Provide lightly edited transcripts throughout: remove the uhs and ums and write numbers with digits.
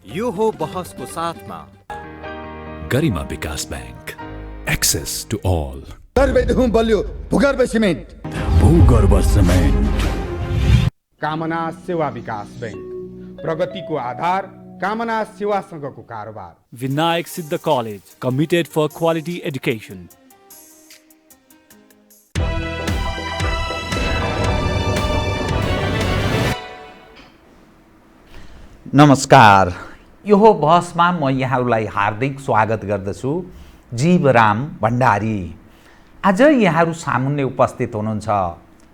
यो हो बहसको साथमा गरिमा विकास बैंक, एक्सेस टु ऑल। गर्भदेखि बलियो भूगर्भ सिमेन्ट, भूगर्भ सिमेन्ट। कामना सेवा विकास बैंक, प्रगतिको आधार कामना सेवासँगको कारोबार। Vinayak Siddha college, committed for quality education. नमस्कार, यो बहसमा म यहाँहरूलाई हार्दिक स्वागत गर्दछु। जीवराम भण्डारी। आज यहाँहरू सामुन्ने उपस्थित हुनुहुन्छ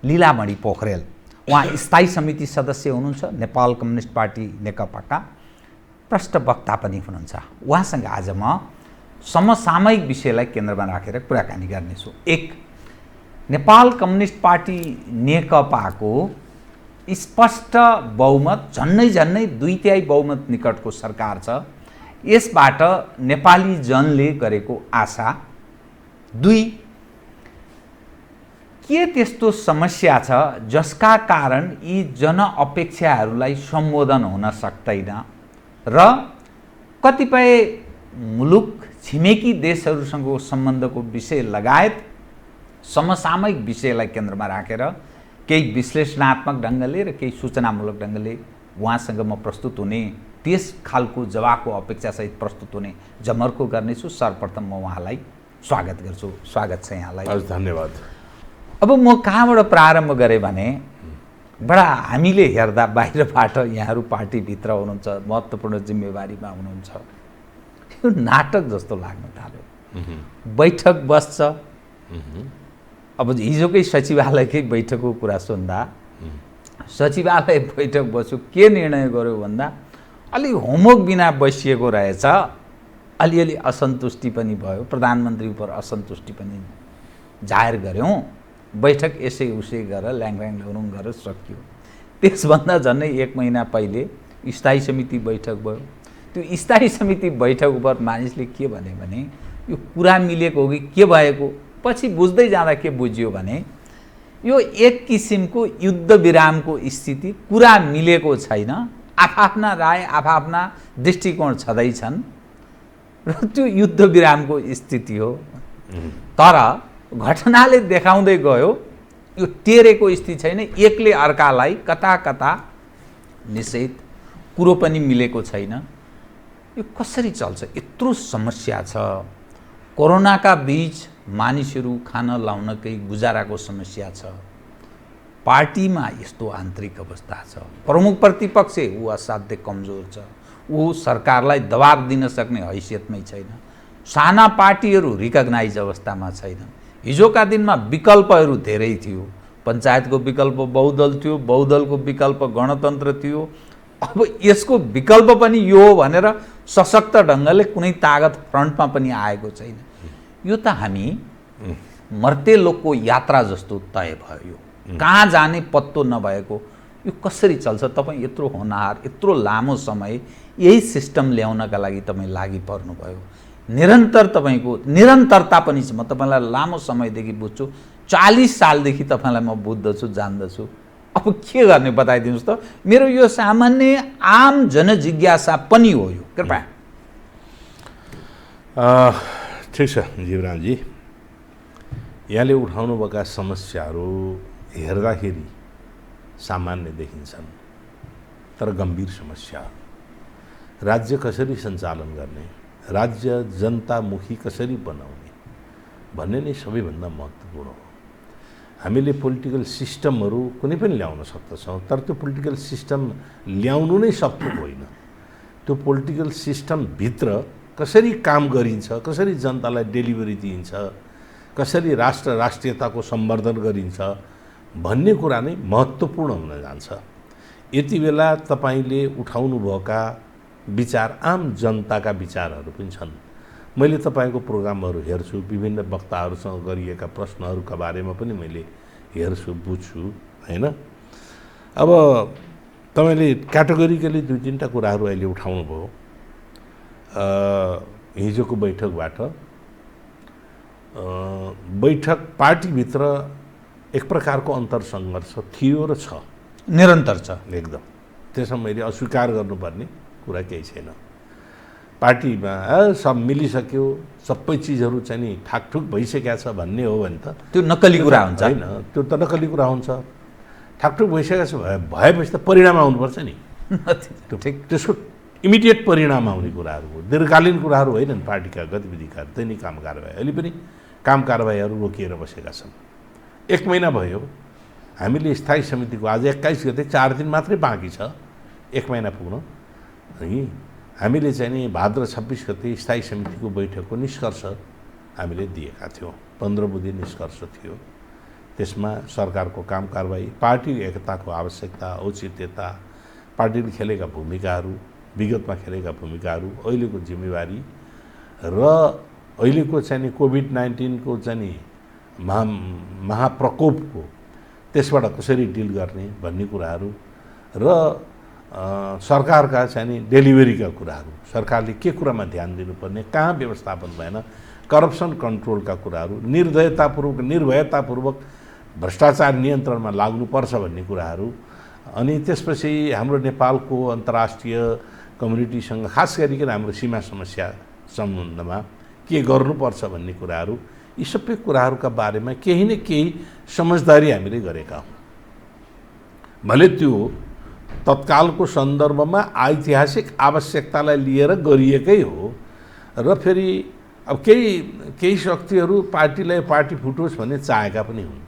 लीलामणि पोखरेल। उहाँ स्थायी समिति सदस्य हुनुहुन्छ, नेपाल कम्युनिस्ट पार्टी नेकपाका प्रष्ट वक्ता पनि हुनुहुन्छ। उहाँसँग आज म समसामयिक विषयलाई केन्द्रमा राखेर कुराकानी गर्नेछु। एक, नेपाल कम्युनिस्ट पार्टी नेकपाको स्पष्ट बहुमत, झन्नै 2/3 बहुमत निकटको सरकार छ। यसबाट नेपाली जनले गरेको आशा। 2, के त्यस्तो समस्या छ जसका कारण यी जनअपेक्षाहरूलाई सम्बोधन हुन सक्दैन र कतिपय मुलुक, छिमेकी देशहरूसँगको सम्बन्धको विषय लगायत समसामयिक विषयलाई केन्द्रमा राखेर केही विश्लेषणात्मक ढङ्गले र केही सूचनामूलक ढङ्गले उहाँसँग म प्रस्तुत हुने, त्यस खालको जवाफको अपेक्षासहित प्रस्तुत हुने जमर्को गर्नेछु। सर्वप्रथम म उहाँलाई स्वागत गर्छु। स्वागत छ यहाँलाई। हजुर, धन्यवाद। अब म कहाँबाट प्रारम्भ गरेँ भने, बडा हामीले हेर्दा बाहिरबाट यहाँहरू पार्टीभित्र हुनुहुन्छ, महत्त्वपूर्ण जिम्मेवारीमा हुनुहुन्छ, यो नाटक जस्तो लाग्न थाल्यो। बैठक बस्छ। अब हिजोकै सचिवालयकै बैठकको कुरा सुन्दा, सचिवालय बैठक बस्यो, के निर्णय गर्यो भन्दा अलि होमवर्क बिना बसिएको रहेछ। अलिअलि असन्तुष्टि पनि भयो, प्रधानमन्त्री उप असन्तुष्टि पनि जाहेर गऱ्यौँ। बैठक यसै उसै गरेर ल्याङल्याङ लौरुङ गरेर सकियो। त्यसभन्दा झन्डै 1 महिना पहिले स्थायी समिति बैठक भयो। त्यो स्थायी समिति बैठक उप मानिसले के भने यो कुरा मिलेको हो कि के भएको, पछि बुझ्दै जाँदा के बुझ्यो भने यो एक किसिमको युद्ध विरामको स्थिति, कुरा मिलेको छैन, आफआफ्ना राय आफआफ्ना दृष्टिकोण छँदैछन् र त्यो युद्ध विरामको स्थिति हो। तर घटनाले देखाउँदै गयो यो टेरेको स्थिति छैन, एकले अर्कालाई कता कता निषेध, कुरो पनि मिलेको छैन। यो कसरी चल्छ? यत्रो समस्या छ। कोरोनाका बीच मानिसहरू खान लाउनकै गुजाराको समस्या छ। पार्टीमा यस्तो आन्तरिक अवस्था छ। प्रमुख प्रतिपक्ष ऊ असाध्यै कमजोर छ। ऊ सरकारलाई दबाब दिन सक्ने हैसियतमै छैन। साना पार्टीहरू रिकग्नाइज अवस्थामा छैन। हिजोका दिनमा विकल्पहरू धेरै थियो। पञ्चायतको विकल्प बहुदल थियो, बहुदलको विकल्प गणतन्त्र थियो। अब यसको विकल्प पनि यो हो भनेर सशक्त ढङ्गले कुनै तागत फ्रन्टमा पनि आएको छैन। यो त हामी मर्ते लोकको यात्रा जस्तो तय भयो। कहाँ जाने पत्तो नभएको यो कसरी चल्छ? तपाईँ यत्रो होनहार, यत्रो लामो समय यही सिस्टम ल्याउनका लागि तपाईँ लागि पर्नुभयो। निरन्तर तपाईँको निरन्तरता पनि छ। म तपाईँलाई लामो समयदेखि बुझ्छु, 40 सालदेखि तपाईँलाई म बुझ्दछु, जान्दछु। अब के गर्ने बताइदिनुहोस् त। मेरो यो सामान्य आम जनजिज्ञासा पनि हो यो, कृपया। ठिक छ जीवरामजी, यहाँले उठाउनुभएका समस्याहरू हेर्दाखेरि सामान्य देखिन्छन्, तर गम्भीर समस्या। राज्य कसरी सञ्चालन गर्ने, राज्य जनतामुखी कसरी बनाउने भन्ने नै सबैभन्दा महत्त्वपूर्ण हो। हामीले पोलिटिकल सिस्टमहरू कुनै पनि ल्याउन सक्दछौँ, तर त्यो पोलिटिकल सिस्टम ल्याउनु नै सक्नु होइन। त्यो पोलिटिकल सिस्टमभित्र कसरी काम गरिन्छ, कसरी जनतालाई डेलिभरी दिइन्छ, कसरी राष्ट्रियताको सम्वर्धन गरिन्छ भन्ने कुरा नै महत्त्वपूर्ण हुन जान्छ। यति बेला तपाईँले उठाउनुभएका विचार आम जनताका विचारहरू पनि छन्। मैले तपाईँको प्रोग्रामहरू हेर्छु, विभिन्न वक्ताहरूसँग गरिएका प्रश्नहरूका बारेमा पनि मैले हेर्छु, बुझ्छु, होइन। अब तपाईँले क्याटेगोरिकली 2-3टा कुराहरू अहिले उठाउनु भयो। हिजोको बैठकबाट बैठक पार्टीभित्र एक प्रकारको अन्तरसङ्घर्ष थियो र छ, निरन्तर छ। एकदम त्यसमा मैले अस्वीकार गर्नुपर्ने कुरा केही छैन। पार्टीमा सब मिलिसक्यो, सबै चिजहरू चाहिँ नि ठाकठुक भइसकेको छ भन्ने हो भने त त्यो नक्कली कुरा हुन्छ होइन, त्यो त नक्कली कुरा हुन्छ। ठाकठुक भइसकेको छ भएपछि त परिणाम आउनुपर्छ नि। त्यसको इमिडिएट परिणाम आउने कुराहरू हो, दीर्घकालीन कुराहरू होइनन्। पार्टीका गतिविधिका दैनिक काम कारबाही अहिले पनि काम कारबाहीहरू रोकिएर बसेका छन्। 1 महिना भयो हामीले स्थायी समितिको, आज 21 गते 4 दिन मात्रै बाँकी छ 1 महिना पुग्न। हामीले चाहिँ नि भाद्र 26 गते स्थायी समितिको बैठकको निष्कर्ष हामीले दिएका थियौँ। 15 बुँदे निष्कर्ष थियो। त्यसमा सरकारको काम कारबाही, पार्टी एकताको आवश्यकता, औचित्यता, पार्टीले खेलेका भूमिकाहरू, विगतमा खेलेका भूमिकाहरू, अहिलेको जिम्मेवारी र अहिलेको चाहिँ नि कोभिड-19 को चाहिँ नि महाप्रकोपको त्यसबाट कसरी डिल गर्ने भन्ने कुराहरू र सरकारका चाहिँ नि डेलिभरीका कुराहरू, सरकारले के कुरामा ध्यान दिनुपर्ने, कहाँ व्यवस्थापन भएन, करप्सन कन्ट्रोलका कुराहरू, निर्भयतापूर्वक भ्रष्टाचार नियन्त्रणमा लाग्नुपर्छ भन्ने कुराहरू, अनि त्यसपछि हाम्रो नेपालको अन्तर्राष्ट्रिय कम्युनिटीसँग खास गरिकन हाम्रो सीमा समस्या सम्बन्धमा के गर्नुपर्छ भन्ने कुराहरू, यी सबै कुराहरूका बारेमा केही न केही समझदारी हामीले गरेका हौँ। भले त्यो तत्कालको सन्दर्भमा ऐतिहासिक आवश्यकतालाई लिएर गरिएकै हो र फेरि अब केही शक्तिहरू पार्टीलाई पार्टी फुटोस् भन्ने चाहेका पनि हुन्,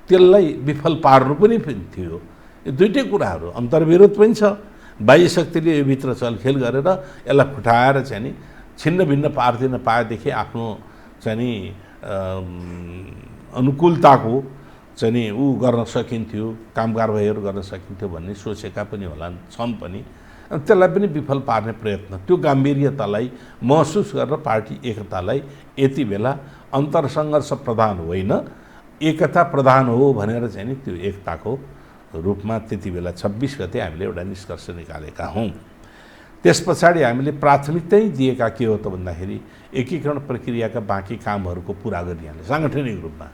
त्यसलाई विफल पार्नु पनि थियो। यो दुईटै कुराहरू अन्तर्विरोध पनि छ। बाह्य शक्तिले यो भित्र चलखेल गरेर यसलाई फुटाएर चाहिँ नि छिन्न भिन्न पार्दिन पाएदेखि आफ्नो चाहिँ नि अनुकूलताको चाहिँ नि ऊ गर्न सकिन्थ्यो, काम कारबाहीहरू गर्न सकिन्थ्यो भन्ने सोचेका पनि होलान्, छन् पनि। त्यसलाई पनि विफल पार्ने प्रयत्न, त्यो गाम्भीर्यतालाई महसुस गरेर पार्टी एकतालाई यति बेला अन्तरसङ्घर्ष प्रधान होइन, एकता प्रधान हो भनेर चाहिँ नि त्यो एकताको रूपमा त्यति बेला 26 गते हामीले एउटा निष्कर्ष निकालेका हौँ। त्यस पछाडि हामीले प्राथमिकता दिएका के हो त भन्दाखेरि एकीकरण प्रक्रियाका बाँकी कामहरूको पुरा गरिहाल्ने साङ्गठनिक रूपमा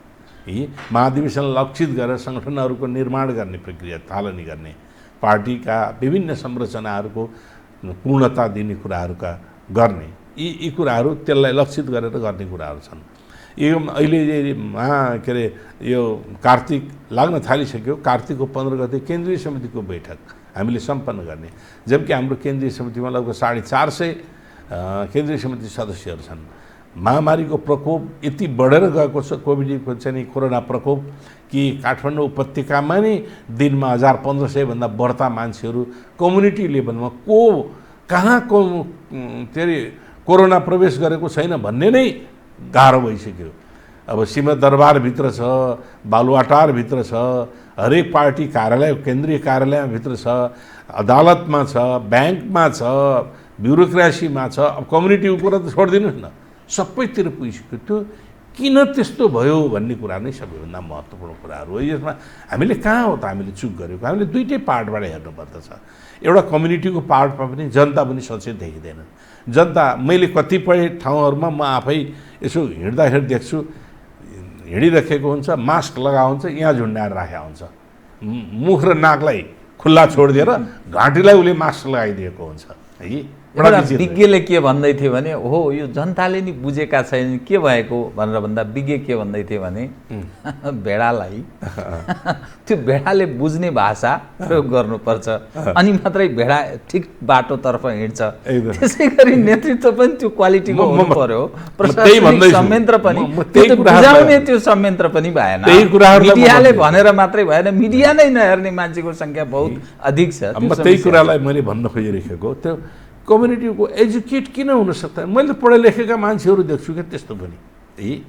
महाधिवेशनलाई लक्षित गरेर सङ्गठनहरूको निर्माण गर्ने प्रक्रिया थालनी गर्ने, पार्टीका विभिन्न संरचनाहरूको पूर्णता दिने कुराहरूका गर्ने, यी कुराहरू त्यसलाई लक्षित गरेर गर्ने कुराहरू छन्। यो अहिले के अरे यो कार्तिक लाग्न थालिसक्यो। कार्तिकको 15 गते केन्द्रीय समितिको बैठक हामीले सम्पन्न गर्ने, जबकि हाम्रो केन्द्रीय समितिमा लगभग 450 केन्द्रीय समिति सदस्यहरू छन्। महामारीको प्रकोप यति बढेर गएको छ, कोभिडको चाहिँ कोरोना प्रकोप, कि काठमाडौँ उपत्यकामा नै दिनमा 1500 भन्दा बढ्ता मान्छेहरू कम्युनिटी लेभलमा कहाँ कोरोना प्रवेश गरेको छैन भन्ने नै गाह्रो भइसक्यो। अब सिंहदरबारभित्र छ, बालुवाटारभित्र छ, हरेक पार्टी कार्यालय केन्द्रीय कार्यालयमा भित्र छ, अदालतमा छ, ब्याङ्कमा छ, ब्युरोक्रेसीमा छ। अब कम्युनिटीको कुरा त छोडिदिनुहोस् न, सबैतिर पुगिसक्यो। त्यो किन त्यस्तो भयो भन्ने कुरा नै सबैभन्दा महत्त्वपूर्ण कुराहरू हो। यसमा हामीले कहाँ हो त हामीले चुक गरेको, हामीले दुईटै पार्टबाट हेर्नुपर्दछ। एउटा कम्युनिटीको पार्टमा पनि जनता पनि सचेत देखिँदैन। जनता, मैले कतिपय ठाउँहरूमा म आफै यसो हिँड्दाखेरि देख्छु, हिँडिराखेको हुन्छ, मास्क लगाएको हुन्छ, यहाँ झुन्डाएर राखेको हुन्छ, मुख र नाकलाई खुल्ला छोडिदिएर घाँटीलाई उसले मास्क लगाइदिएको हुन्छ है। एउटा विज्ञले के भन्दै थियो भने, हो यो जनताले नि बुझेका छैन के भएको भनेर भन्दा विज्ञ के भन्दै थियो भने भेडालाई त्यो भेडाले बुझ्ने भाषा प्रयोग गर्नुपर्छ, अनि मात्रै भेडा ठिक बाटोतर्फ हिँड्छ। त्यसै गरी नेतृत्व पनि त्यो क्वालिटीको हुनु पर्यो, प्रशासनिक संयन्त्र पनि बुझाउने त्यो संयन्त्र पनि भएन। मिडियाले भनेर मात्रै भएन, मिडिया नै नहेर्ने मान्छेको संख्या बहुत अधिक छ। त्यही कुरालाई मैले भन्न खोजिरहेको, त्यो कम्युनिटीको एजुकेट किन हुन सक्दैन? मैले त पढे लेखेका मान्छेहरू देख्छु क्या त्यस्तो पनि है।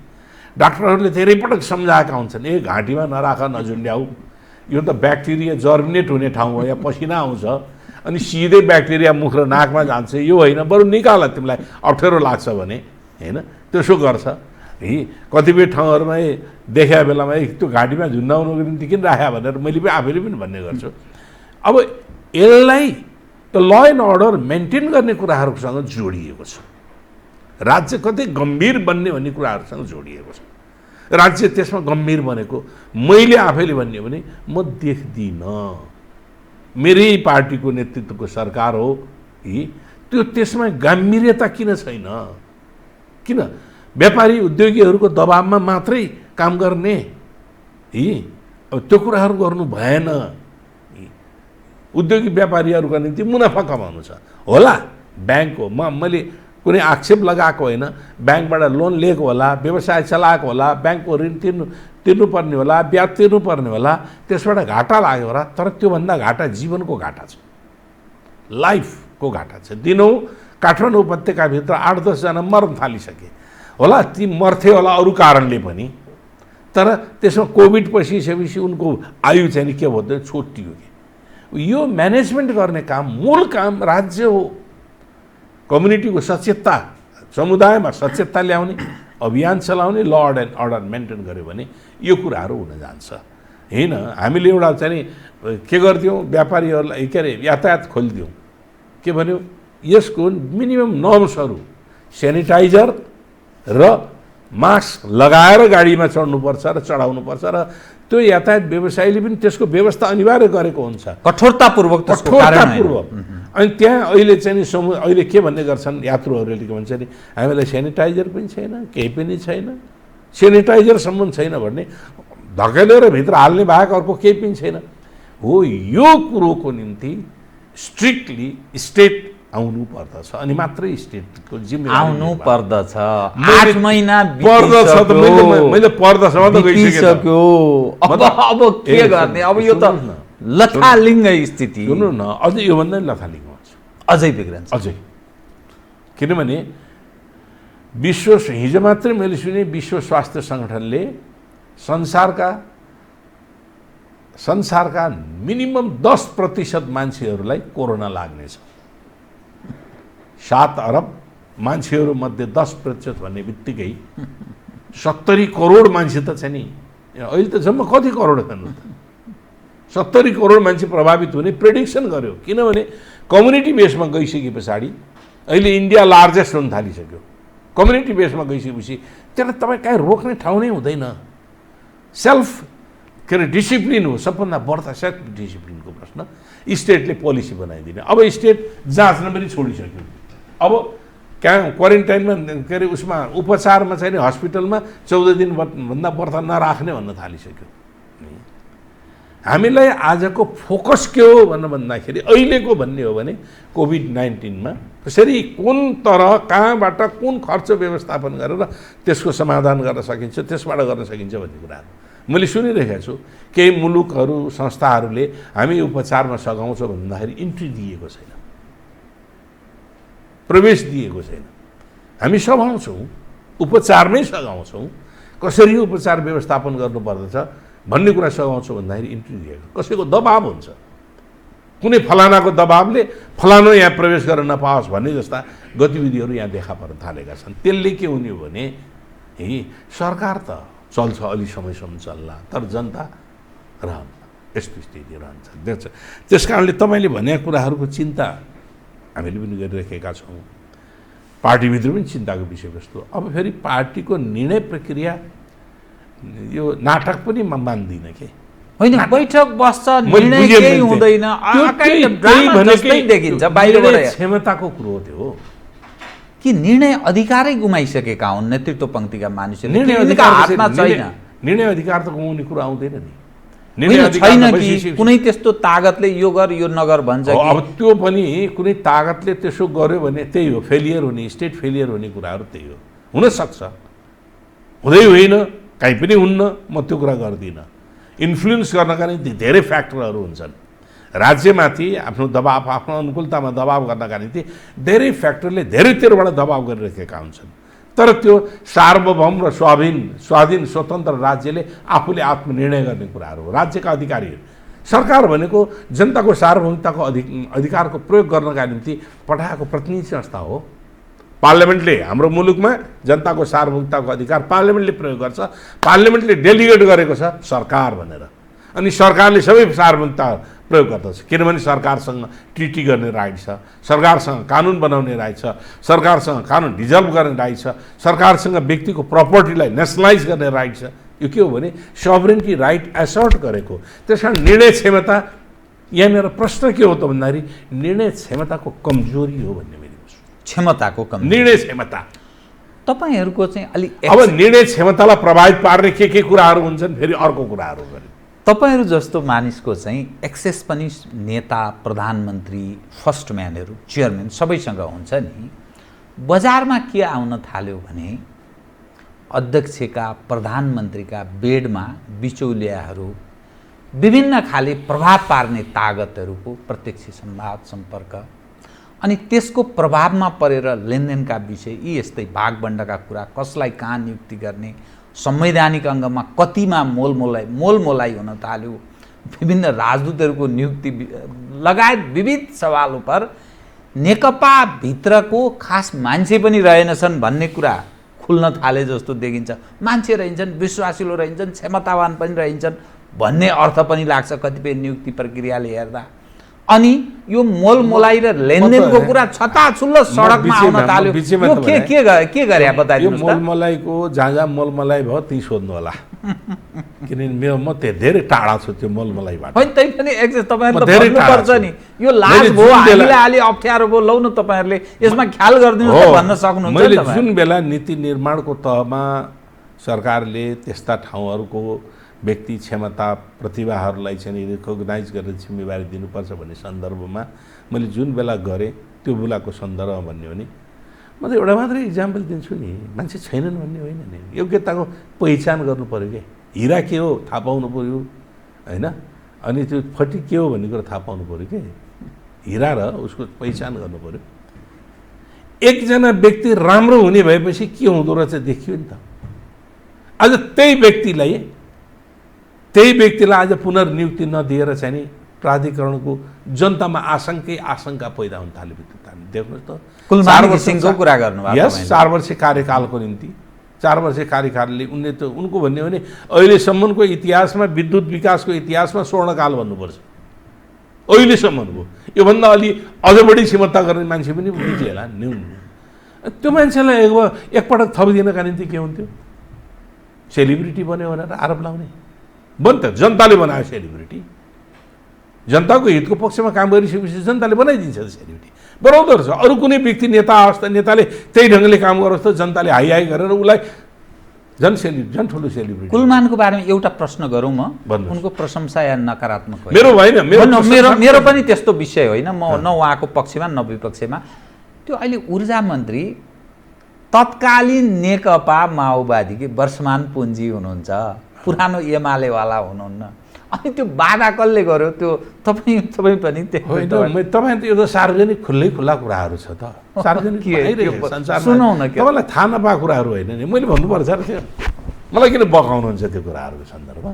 डाक्टरहरूले धेरै पटक सम्झाएका हुन्छन्, घाँटीमा नराख, नझुन्ड्याऊ, यो त ब्याक्टेरिया जर्मिनेट हुने ठाउँ हो, या पसिना आउँछ अनि सिधै ब्याक्टेरिया मुख र नाकमा जान्छ, यो होइन, बरु निकाल, तिमीलाई अप्ठ्यारो लाग्छ भने होइन, त्यसो गर्छ है। कतिपय ठाउँहरूमा देखाए बेलामा त्यो घाँटीमा झुन्डाउनुको निम्ति किन राख्या भनेर मैले पनि आफैले पनि भन्ने गर्छु। अब यसलाई त्यो ल एन्ड अर्डर मेन्टेन गर्ने कुराहरूसँग जोडिएको छ, राज्य कतै गम्भीर बन्ने भन्ने कुराहरूसँग जोडिएको छ। राज्य त्यसमा गम्भीर बनेको मैले आफैले भन्ने भने म देख्दिनँ। मेरै पार्टीको नेतृत्वको सरकार हो, त्यो त्यसमा गाम्भीर्यता किन छैन? किन व्यापारी उद्योगीहरूको दबाबमा मात्रै काम गर्ने? अब त्यो कुराहरू गर्नु भएन। उद्योगी व्यापारीहरूका निम्ति मुनाफा कमाउनु छ होला। ब्याङ्क हो, मैले कुनै आक्षेप लगाएको होइन। ब्याङ्कबाट लोन लिएको होला, व्यवसाय चलाएको होला, ब्याङ्कको ऋण तिर्नुपर्ने होला, ब्याज तिर्नुपर्ने होला, त्यसबाट घाटा लाग्यो होला। तर त्योभन्दा घाटा जीवनको घाटा छ, लाइफको घाटा छ। दिनौँ काठमाडौँ उपत्यकाभित्र 8-10 जना मर्न थालिसके होला। ती मर्थे होला अरू कारणले पनि, तर त्यसमा कोभिड पसिसकेपछि उनको आयु चाहिँ नि के भन्दा छोटियो कि। यो म्यानेजमेन्ट गर्ने काम, मूल काम राज्य हो। कम्युनिटीको सचेतता, समुदायमा सचेतता ल्याउने, अभियान चलाउने, ल एन्ड अर्डर मेन्टेन गर्यो भने यो कुराहरू हुन जान्छ। होइन हामीले एउटा चाहिँ नि के गर्थ्यौँ, व्यापारीहरूलाई के अरे यातायात खोलिदिउँ। के भन्यो, यसको मिनिमम नर्म्सहरू सेनिटाइजर र मास्क लगाएर गाडीमा चढ्नुपर्छ र चढाउनुपर्छ र त्यो यातायात व्यवसायीले पनि त्यसको व्यवस्था अनिवार्य गरेको हुन्छ, कठोरतापूर्वक। अनि त्यहाँ अहिले चाहिँ नि अहिले के भन्ने गर्छन् यात्रुहरूले, के भन्छ नि, हामीलाई सेनिटाइजर पनि छैन, केही पनि छैन, सेनिटाइजरसम्म छैन भने धकेलेर भित्र हाल्ने बाहेक अर्को केही पनि छैन। हो, यो कुरोको निम्ति स्ट्रिक्टली स्टेट आउनु पर्दछ, अनि मात्रै स्टेटको जिम्मेवारी आउनु पर्दछ। 8 महिना पर्दछ त मैले पर्दछ त गइसक्यो। अब के गर्ने? अब यो त लथालिङ्ग स्थिति। सुन्नु न, अझै योभन्दा लथालिङ्ग हुन्छ, अझै बिग्रन्छ। अझै किनभने हिजो मात्रै मैले सुने विश्व स्वास्थ्य सङ्गठनले संसारका मिनिमम 10% मान्छेहरूलाई कोरोना लाग्नेछ। 7 अरब मान्छेहरू मध्ये 10% भन्ने बित्तिकै 70 करोड मान्छे त छ नि। अहिले त जम्मा कति करोड खानु त? 70 करोड मान्छे प्रभावित हुने प्रेडिक्सन गर्यो। किनभने कम्युनिटी बेसमा गइसके पछाडि अहिले इन्डिया लार्जेस्ट हुन थालिसक्यो। कम्युनिटी बेसमा गइसकेपछि त्यसलाई तपाईँ कहीँ रोक्ने ठाउँ नै हुँदैन। सेल्फ के अरे डिसिप्लिन हो सबभन्दा बढ्ता। सेल्फ डिसिप्लिनको प्रश्न स्टेटले पोलिसी बनाइदिने। अब स्टेट जाँच्न पनि छोडिसक्यो। अब कहाँ क्वारेन्टाइनमा के अरे उसमा उपचारमा चाहिँ नि हस्पिटलमा 14 दिनभन्दा बढ्ता नराख्ने भन्न थालिसक्यो। हामीलाई आजको फोकस के हो भन्दाखेरि अहिलेको भन्ने हो भने कोभिड-19मा कसरी कुन तरह कहाँबाट कुन खर्च व्यवस्थापन गरेर त्यसको समाधान गर्न सकिन्छ, त्यसबाट गर्न सकिन्छ भन्ने कुराहरू मैले सुनिरहेको छु। केही मुलुकहरू संस्थाहरूले हामी उपचारमा सघाउँछौँ भन्दाखेरि इन्ट्री दिएको छैन, प्रवेश दिएको छैन। हामी सघाउँछौँ, उपचारमै सघाउँछौँ, कसरी उपचार व्यवस्थापन गर्नुपर्दछ भन्ने कुरा सघाउँछौँ भन्दाखेरि इन्ट्री दिएको। कसैको दबाब हुन्छ, कुनै फलानाको दबाबले फलानो यहाँ प्रवेश गर्न नपाओस् भन्ने जस्ता गतिविधिहरू यहाँ देखा पर्न थालेका छन्। त्यसले के हुने हो भने सरकार त चल्छ, अलि समयसम्म चल्ला, तर जनता रहन्छ, यस्तो स्थिति रहन्छ। त्यस कारणले तपाईँले भनेका कुराहरूको चिन्ता हामीले पनि गरिरहेका छौँ। पार्टीभित्र पनि चिन्ताको विषयवस्तु। अब फेरि पार्टीको निर्णय प्रक्रिया यो नाटक पनि मान्दिनँ के होइन। बैठक बस्छ, निर्णय केही हुँदैन, देखिन्छ बाहिरबाट। क्षमताको कुरो हो त्यो कि निर्णय अधिकारै गुमाइसकेका हुन् नेतृत्व पङ्क्तिका मानिसहरू। निर्णय अधिकार त गुमाउने कुरा आउँदैन नि। छैन कि कुनै त्यस्तो तागतले यो गर यो नगर भन्छ। अब त्यो पनि कुनै तागतले त्यसो गर्यो भने त्यही हो, फेलियर हुने, स्टेट फेलियर हुने कुराहरू त्यही हो। हुनसक्छ, हुँदै होइन, काहीँ पनि हुन्न, म त्यो कुरा गर्दिनँ। इन्फ्लुएन्स गर्नका निम्ति धेरै फ्याक्टरहरू हुन्छन्। राज्यमाथि आफ्नो दबाब, आफ्नो अनुकूलतामा दबाब गर्नका निम्ति धेरै फ्याक्टरले धेरैतिरबाट दबाब गरिरहेका हुन्छन्। तर त्यो सार्वभौम र स्वाधीन स्वतन्त्र राज्यले आफूले आत्मनिर्णय गर्ने कुराहरू हो। राज्यका अधिकारीहरू, सरकार भनेको जनताको सार्वभौमिकताको अधिकारको प्रयोग गर्नका निम्ति पठाएको प्रतिनिधि संस्था हो। पार्लियामेन्टले हाम्रो मुलुकमा जनताको सार्वभौमिकताको अधिकार पार्लियामेन्टले प्रयोग गर्छ। पार्लियामेन्टले डेलिगेट गरेको छ सरकार भनेर, अनि सरकारले सबै सार्वभौमिकता प्रयोग गर्दछ। किनभने सरकारसँग ट्रिटी गर्ने राइट छ, सरकारसँग कानुन बनाउने राइट छ, सरकारसँग कानुन डिजल्भ गर्ने राइट छ, सरकारसँग व्यक्तिको प्रपर्टीलाई नेसनलाइज गर्ने राइट छ। यो के हो भने सभरेन्टी राइट एसर्ट गरेको। त्यस कारण निर्णय क्षमता, यहाँनिर प्रश्न के हो त भन्दाखेरि निर्णय क्षमताको कमजोरी हो भन्ने मेरो क्षमताको कमी। निर्णय क्षमता। तपाईहरूको चाहिँ अलि अब निर्णय क्षमतालाई प्रभावित पार्ने के कुराहरू हुन्छन्, फेरि अर्को कुराहरू पनि। तपाईहरू जस्तो मानिसको चाहिँ एक्सेस पनि नेता, प्रधानमन्त्री, फर्स्ट म्यानहरू, चेयरम्यान सबैसँग हुन्छ नि। बजारमा के आउन थाल्यो भने अध्यक्षका, प्रधानमन्त्रीका बेडमा बिचौलियाहरू, विभिन्न खाले प्रभाव पार्ने तागतहरूको प्रत्यक्ष संवाद सम्पर्क, अनि त्यसको प्रभावमा परेर लेनदेनका विषय, यी यस्तै भागबण्डका कुरा, कसलाई कहाँ नियुक्ति गर्ने, संवैधानिक अङ्गमा कतिमा मोलमोलाई हुन थाल्यो, विभिन्न राजदूतहरूको नियुक्ति लगायत विविध सवाल पर नेकपा भित्रको खास मान्छे पनि रहेनछन् भन्ने कुरा खुल्न थाले जस्तो देखिन्छ। मान्छे रहन्छन्, विश्वासिलो रहन्छन्, क्षमतावान पनि रहन्छन् भन्ने अर्थ पनि लाग्छ कतिपय नियुक्ति प्रक्रियाले हेर्दा। अनि यो मोलमोलाई र लेनदेनको कुरा छताछुल्लो सडकमा आउन थाल्यो। यो के गरे बताइदिनुहोस् त। मोलमलाईको जहाँ मोलमलाई भयो ती सोध्नु होला, किनभने म धेरै टाढा छु त्यो मोलमलाईबाट। होइन, तै पनि एक्सेस तपाईँहरूले भन्नुपर्छ नि। यो लाज भयो, हामीलाई अलि अप्ठ्यारो भयो, लौ न तपाईँहरूले यसमा ख्याल गरिदिनुहोस् त भन्न सक्नुहुन्छ। मैले जुन बेला नीति निर्माणको तहमा सरकारले त्यस्ता ठाउँहरूको व्यक्ति क्षमता प्रतिभाहरूलाई चाहिँ रिकग्नाइज गरेर जिम्मेवारी दिनुपर्छ भन्ने सन्दर्भमा मैले जुन बेला गरेँ त्यो बेलाको सन्दर्भमा भन्ने हो नि, म त एउटा मात्रै इक्जाम्पल दिन्छु नि। मान्छे छैनन् भन्ने होइन नि, योग्यताको पहिचान गर्नु पऱ्यो क्या। हिरा के हो थाहा पाउनु पऱ्यो होइन, अनि त्यो फटी के हो भन्ने कुरा थाहा पाउनु पऱ्यो क्या। हिरा र उसको पहिचान गर्नु पऱ्यो। एकजना व्यक्ति राम्रो हुने भएपछि के हुँदो रहेछ देखियो नि त। आज त्यही व्यक्तिलाई आज पुनर्नियुक्ति नदिएर चाहिँ नि प्राधिकरणको जनतामा आशंका पैदा हुन थाल्यो। देख्नुहोस् त, कुलमान घिसिङको कुरा गर्नुभएको। यस 4 वर्ष कार्यकालको निम्ति 4 वर्ष कार्यकालले उनले त उनको भन्ने हो भने अहिलेसम्मको इतिहासमा, विद्युत विकासको इतिहासमा स्वर्णकाल भन्नुपर्छ अहिलेसम्मको। योभन्दा अलि अझ बढी क्षमता गर्ने मान्छे पनि बुझिएला न्यून। त्यो मान्छेलाई एकपटक थपिदिनका निम्ति के हुन्थ्यो? सेलिब्रिटी बन्यो भनेर आरोप लाउने। बन्द त जनताले बनायो सेलिब्रिटी। जनताको हितको पक्षमा काम गरिसकेपछि जनताले बनाइदिन्छ त सेलिब्रिटी, बनाउँदो रहेछ। अरू कुनै व्यक्ति नेताले त्यही ढङ्गले काम गरोस् त जनताले हाई गरेर उसलाई झन् ठुलो सेलिब्रिटी। कुलमानको बारेमा एउटा प्रश्न गरौँ म। उनको प्रशंसा या नकारात्मक मेरो होइन, मेरो पनि त्यस्तो विषय होइन। म न उहाँको पक्षमा न विपक्षमा। त्यो अहिले ऊर्जा मन्त्री तत्कालीन नेकपा माओवादीकी वर्षमान पुञ्जी हुनुहुन्छ, पुरानो एमालेवाला हुनुहुन्न। अनि त्यो बाधा कसले गर्यो? त्यो तपाईँ पनि होइन। तपाईँ त यो त सार्वजनिक खुल्ला कुराहरू छ त। सार्वजनिक सुनौ न, तपाईँलाई थाहा नपाएको कुराहरू होइन नि, मैले भन्नुपर्छ र त्यो। मलाई किन बकाउनुहुन्छ त्यो कुराहरूको सन्दर्भमा?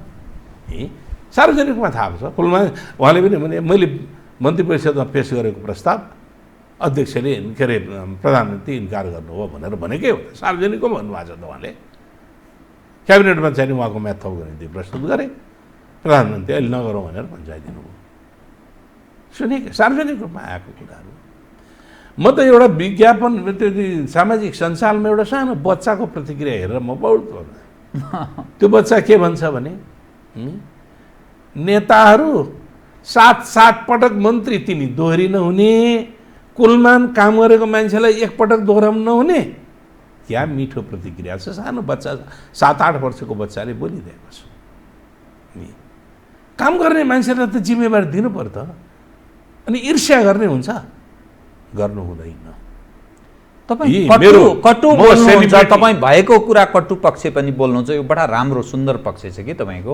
सार्वजनिकमा थाहा छ। उहाँले पनि भने मैले मन्त्री परिषदमा पेस गरेको प्रस्ताव अध्यक्षले के अरे प्रधानमन्त्री इन्कार गर्नुभयो भनेर भनेकै हो। सार्वजनिकको भन्नुभएको छ त उहाँले। क्याबिनेटमा चाहिँ उहाँको म्याथ थप गर्ने त्यो प्रस्तुत गरे, प्रधानमन्त्री अहिले नगरौँ भनेर भन्चाइदिनु भयो। सुनेको सार्वजनिक रूपमा आएको कुराहरू। म त एउटा विज्ञापन त्यो सामाजिक सञ्जालमा एउटा सानो बच्चाको प्रतिक्रिया हेरेर म बहुत त्यो बच्चा के भन्छ भने नेताहरू 7 पटक मन्त्री तिनी दोहोरी नहुने, कुलमान काम गरेको मान्छेलाई एकपटक दोहोऱ्याउनु नहुने। क्या मिठो प्रतिक्रिया छ। सानो बच्चा 7-8 वर्षको बच्चाले बोलिरहेको छ। काम गर्ने मान्छेलाई त जिम्मेवारी दिनु पर्यो त। अनि ईर्ष्या गर्ने हुन्छ, गर्नु हुँदैन। तपाईँ कटु बोल्नुहुन्छ, तपाईँ भएको कुरा कटु पक्ष पनि बोल्नुहुन्छ। यो बडा राम्रो सुन्दर पक्ष छ कि तपाईँको।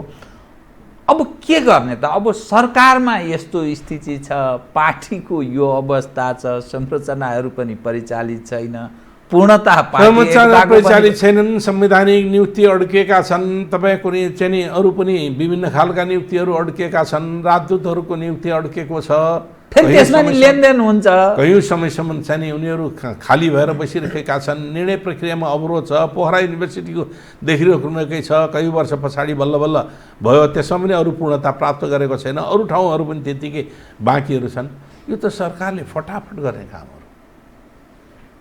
अब के गर्ने त? अब सरकारमा यस्तो स्थिति छ, पार्टीको यो अवस्था छ, संरचनाहरू पनि परिचालित छैन, पूर्णतः परिचालित छैनन्, संवैधानिक नियुक्ति अड्किएका छन्। तपाईँ कुनै चाहिँ नि अरू पनि विभिन्न खालका नियुक्तिहरू अड्किएका छन्, राजदूतहरूको नियुक्ति अड्किएको छ। फेरि त्यसमा नि लेनदेन हुन्छ। कयौँ समयसम्म चाहिँ नि उनीहरू खाली भएर बसिरहेका छन्। निर्णय प्रक्रियामा अवरोध छ। पोखरा युनिभर्सिटीको देखिरहेकै छ, कयौँ वर्ष पछाडि बल्ल भयो। त्यसमा पनि अरू पूर्णता प्राप्त गरेको छैन। अरू ठाउँहरू पनि त्यत्तिकै बाँकीहरू छन्। यो त सरकारले फटाफट गर्ने कामहरू।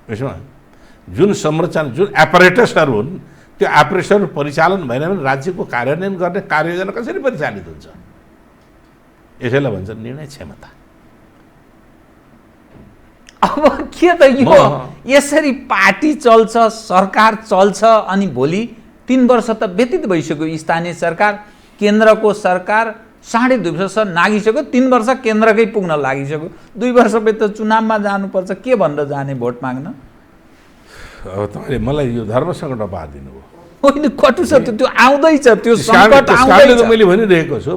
यसमा जुन संरचना, जुन एपरेटसहरू हुन्, त्यो एपरेटसहरू परिचालन भएन भने राज्यको कार्यान्वयन गर्ने कार्ययोजना कसरी परिचालित हुन्छ? यसैलाई भन्छ निर्णय क्षमता। अब के त यो यसरी पार्टी चल्छ, सरकार चल्छ, अनि भोलि 3 वर्ष त व्यतीत भइसक्यो। स्थानीय सरकार, केन्द्रको सरकार 2.5 वर्ष नागिसक्यो, 3 वर्ष केन्द्रकै पुग्न लागिसक्यो। 2 वर्षपछि त चुनावमा जानुपर्छ, के भनेर जाने भोट माग्न? अब तपाईँले मलाई यो धर्म सङ्कट पारिदिनु भयो। होइन, कटु छ त्यो आउँदैछ, त्यो सङ्कट त्यसकारणले त आउँदैछ।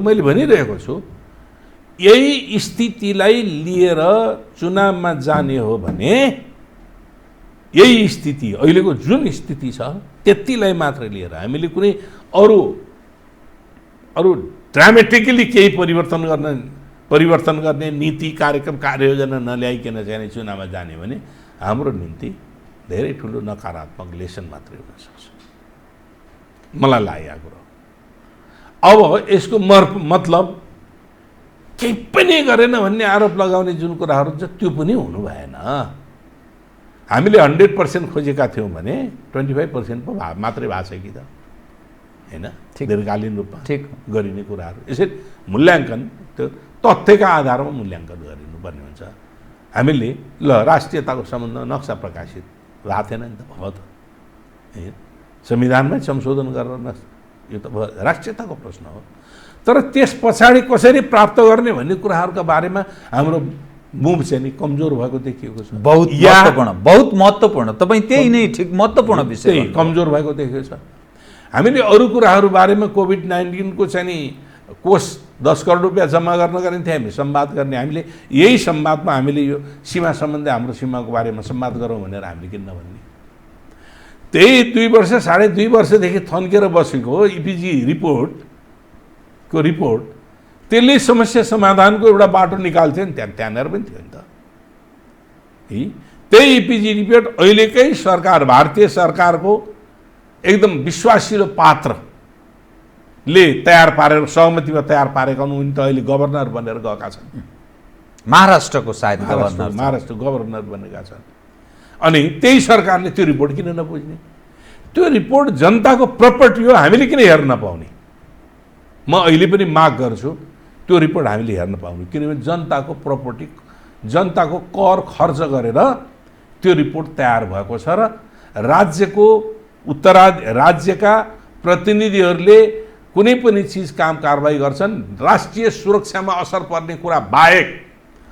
मैले भनिरहेको छु यही स्थितिलाई लिएर चुनावमा जाने हो भने यही स्थिति अहिलेको जुन स्थिति छ त्यतिलाई मात्र लिएर हामीले कुनै अरू ड्रामेटिकली केही परिवर्तन गर्ने नीति, कार्यक्रम, कार्ययोजना नल्याइकन चाहिँ चुनावमा जाने भने हाम्रो निम्ति धेरै ठुलो नकारात्मक लेसन मात्रै हुन सक्छ, मलाई लागेको कुरो। अब यसको मतलब केही पनि गरेन भन्ने आरोप लगाउने जुन कुराहरू छ त्यो पनि हुनु भएन। हामीले 100% खोजेका थियौँ भने 25% पो मात्रै भएको छ कि त, होइन? दीर्घकालीन रूपमा गरिने कुराहरू यसरी मूल्याङ्कन त्यो तथ्यका आधारमा मूल्याङ्कन गरिनुपर्ने हुन्छ। हामीले ल राष्ट्रियताको सम्बन्ध नक्सा प्रकाशित भएको थिएन नि त, भयो त, होइन? संविधानमै संशोधन गरेर यो त राष्ट्रियताको प्रश्न हो। तर त्यस पछाडि कसरी प्राप्त गर्ने भन्ने कुराहरूका बारेमा हाम्रो मुभ चाहिँ नि कमजोर भएको देखिएको छ। बहुत महत्त्वपूर्ण, तपाईँ त्यही नै ठिक महत्त्वपूर्ण विषय कमजोर भएको देखिएको छ। हामीले अरू कुराहरू बारेमा कोभिड-19 को चाहिँ नि कोष 10 करोड रुपियाँ जम्मा गर्नका निम्ति हामी संवाद गर्ने, हामीले यही संवादमा हामीले यो सीमा सम्बन्धी हाम्रो सीमाको बारेमा संवाद गरौँ भनेर हामीले किन नभन्ने? त्यही 2 वर्ष 2.5 वर्षदेखि थन्केर बसेको इपिजी रिपोर्ट त्यसले समस्या समाधानको एउटा बाटो निकाल्थ्यो नि, त्यहाँनिर पनि थियो नि त। त्यही इपिजी रिपोर्ट अहिलेकै सरकार, भारतीय सरकारको एकदम विश्वासिलो पात्रले तयार पारेर सहमतिमा तयार पारेका हुन्। उनी त अहिले गभर्नर बनेर गएका छन्, महाराष्ट्रको सायद महाराष्ट्र गभर्नर बनेका छन्। अनि त्यही सरकारले त्यो रिपोर्ट किन नबुझ्ने? त्यो रिपोर्ट जनताको प्रपर्टी हो, हामीले किन हेर्न नपाउने? म अहिले पनि माग गर्छु त्यो रिपोर्ट हामीले हेर्न पाउनु, किनभने जनताको प्रपर्टी, जनताको कर खर्च गरेर त्यो रिपोर्ट तयार भएको छ र राज्यका प्रतिनिधिहरूले कुनै पनि चिज काम कारबाही गर्छन्, राष्ट्रिय सुरक्षामा असर पर्ने कुरा बाहेक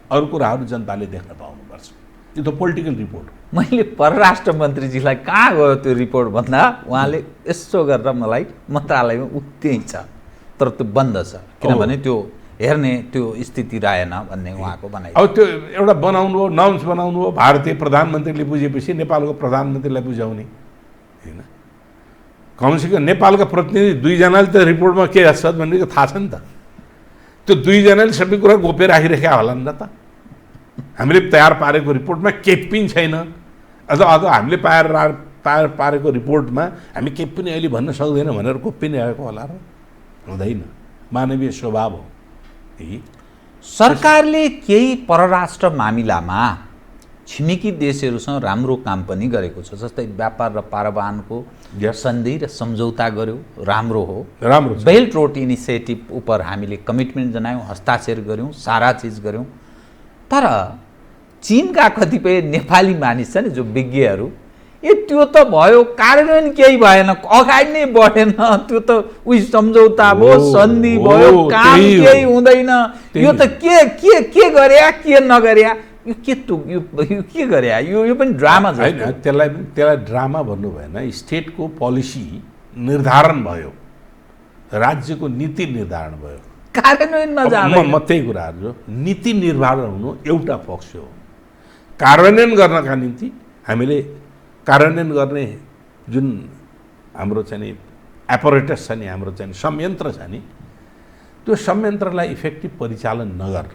अरू कुराहरू जनताले देख्न पाउनुपर्छ। यो त पोलिटिकल रिपोर्ट। मैले परराष्ट्र मन्त्रीजीलाई कहाँ गयो त्यो रिपोर्ट भन्दा उहाँले यसो गरेर मलाई मन्त्रालयमा त्यही छ तर त्यो बन्द छ, किनभने त्यो हेर्ने त्यो स्थिति रहेन भन्ने उहाँको भनाइ। अब त्यो एउटा बनाउनु हो, नर्म्स बनाउनु हो, भारतीय प्रधानमन्त्रीले बुझेपछि नेपालको प्रधानमन्त्रीलाई बुझाउने, होइन? कमसेकम नेपालका प्रतिनिधि 2 जनाले त रिपोर्टमा के छ भन्ने थाहा छ नि त। त्यो 2 जनाले सबै कुरा गोप्य राखिरहेका होला नि त। हामीले तयार पारेको रिपोर्टमा केही पनि छैन, अथवा हामीले पारेको रिपोर्टमा हामी केही पनि अहिले भन्न सक्दैन भनेर गोप्य नै आएको होला र? हुँदैन, मानवीय स्वभाव हो। सरकारले केही परराष्ट्र मामिलामा छिमेकी देशहरूसँग राम्रो काम पनि गरेको छ, जस्तै व्यापार र पारवाहनको सन्धि र सम्झौता गर्यो, राम्रो हो। बेल्ट रोड इनिसिएटिभ उपर हामीले कमिटमेन्ट जनायौँ, हस्ताक्षर गऱ्यौँ, सारा चिज गऱ्यौँ। तर चीनका कतिपय नेपाली मानिस छ नि जो विज्ञहरू, त्यो त भयो, कार्यान्वयन केही भएन, अगाडि नै बढेन, त्यो त उही सम्झौता भयो, सन्धि भयो, काम केही हुँदैन, यो त के गर्या के नगर्या, यो के गर्या, यो पनि ड्रामा होइन। त्यसलाई ड्रामा भन्नु भएन। स्टेटको पोलिसी निर्धारण भयो, राज्यको नीति निर्धारण भयो, कार्यान्वयनमा जाँदैन। म त्यही कुराहरू जो नीति निर्धारण हुनु एउटा पक्ष हो, कार्यान्वयन गर्नका निम्ति हामीले कार्यान्वयन गर्ने जुन हाम्रो चाहिँ नि एपरेटस छ नि, हाम्रो चाहिँ संयन्त्र छ नि, त्यो संयन्त्रलाई इफेक्टिभ परिचालन नगर्नु,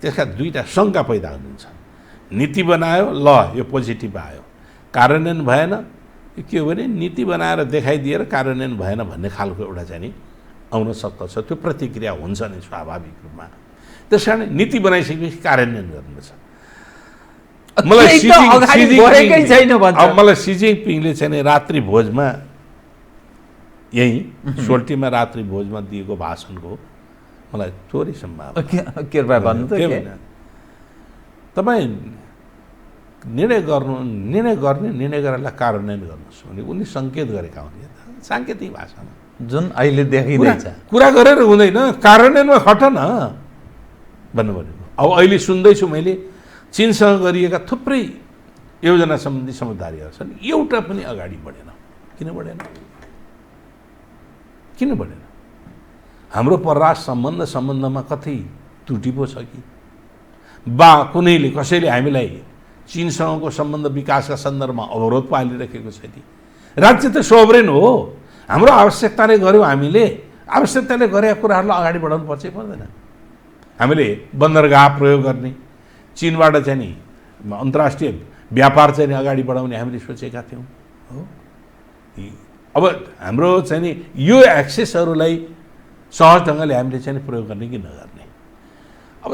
त्यसका 2टा शङ्का पैदा हुनुहुन्छ। नीति बनायो, ल यो पोजिटिभ आयो, कार्यान्वयन भएन, के हो भने नीति बनाएर देखाइदिएर कार्यान्वयन भएन भन्ने खालको एउटा चाहिँ नि आउन सक्दछ। त्यो प्रतिक्रिया हुन्छ नि स्वाभाविक रूपमा। त्यस कारण नीति बनाइसकेपछि कार्यान्वयन गर्नुपर्छ। मलाई सी जिनपिङले चाहिँ रात्रि भोजमा, यही सोल्टीमा रात्रि भोजमा दिएको भाषणको मलाई थोरै सम्भावना। कृपया भन्नु त के? तपाईँ निर्णय गर्ने निर्णय गरेरलाई कार्यान्वयन गर्नुहोस् भने उनले सङ्केत गरेका हुन्। साङ्केतिक भाषामा जुन अहिले देखिरहेछ कुरा गरेर हुँदैन, कार्यान्वयनमा खट न भन्नु भनेको। अब अहिले सुन्दैछु मैले चीनसँग गरिएका थुप्रै योजना सम्बन्धी समझदारीहरू छन्, एउटा पनि अगाडि बढेन। किन बढेन? हाम्रो परराष्ट्र सम्बन्धमा कतै त्रुटि पो छ कि कुनैले कसैले हामीलाई चीनसँगको सम्बन्ध विकासका सन्दर्भमा अवरोध पालिरहेको छ कि? राज्य त सोभरेन हो। हाम्रो आवश्यकताले गर्यो, हामीले आवश्यकताले गरेका कुराहरूलाई अगाडि बढाउनु पर्छ पर्दैन? हामीले बन्दरगाह प्रयोग गर्ने, चीनबाट चाहिँ नि अन्तर्राष्ट्रिय व्यापार चाहिँ अगाडि बढाउने हामीले सोचेका थियौँ हो। अब हाम्रो चाहिँ नि यो एक्सेसहरूलाई सहज ढङ्गले हामीले चाहिँ प्रयोग गर्ने कि नगर्ने? अब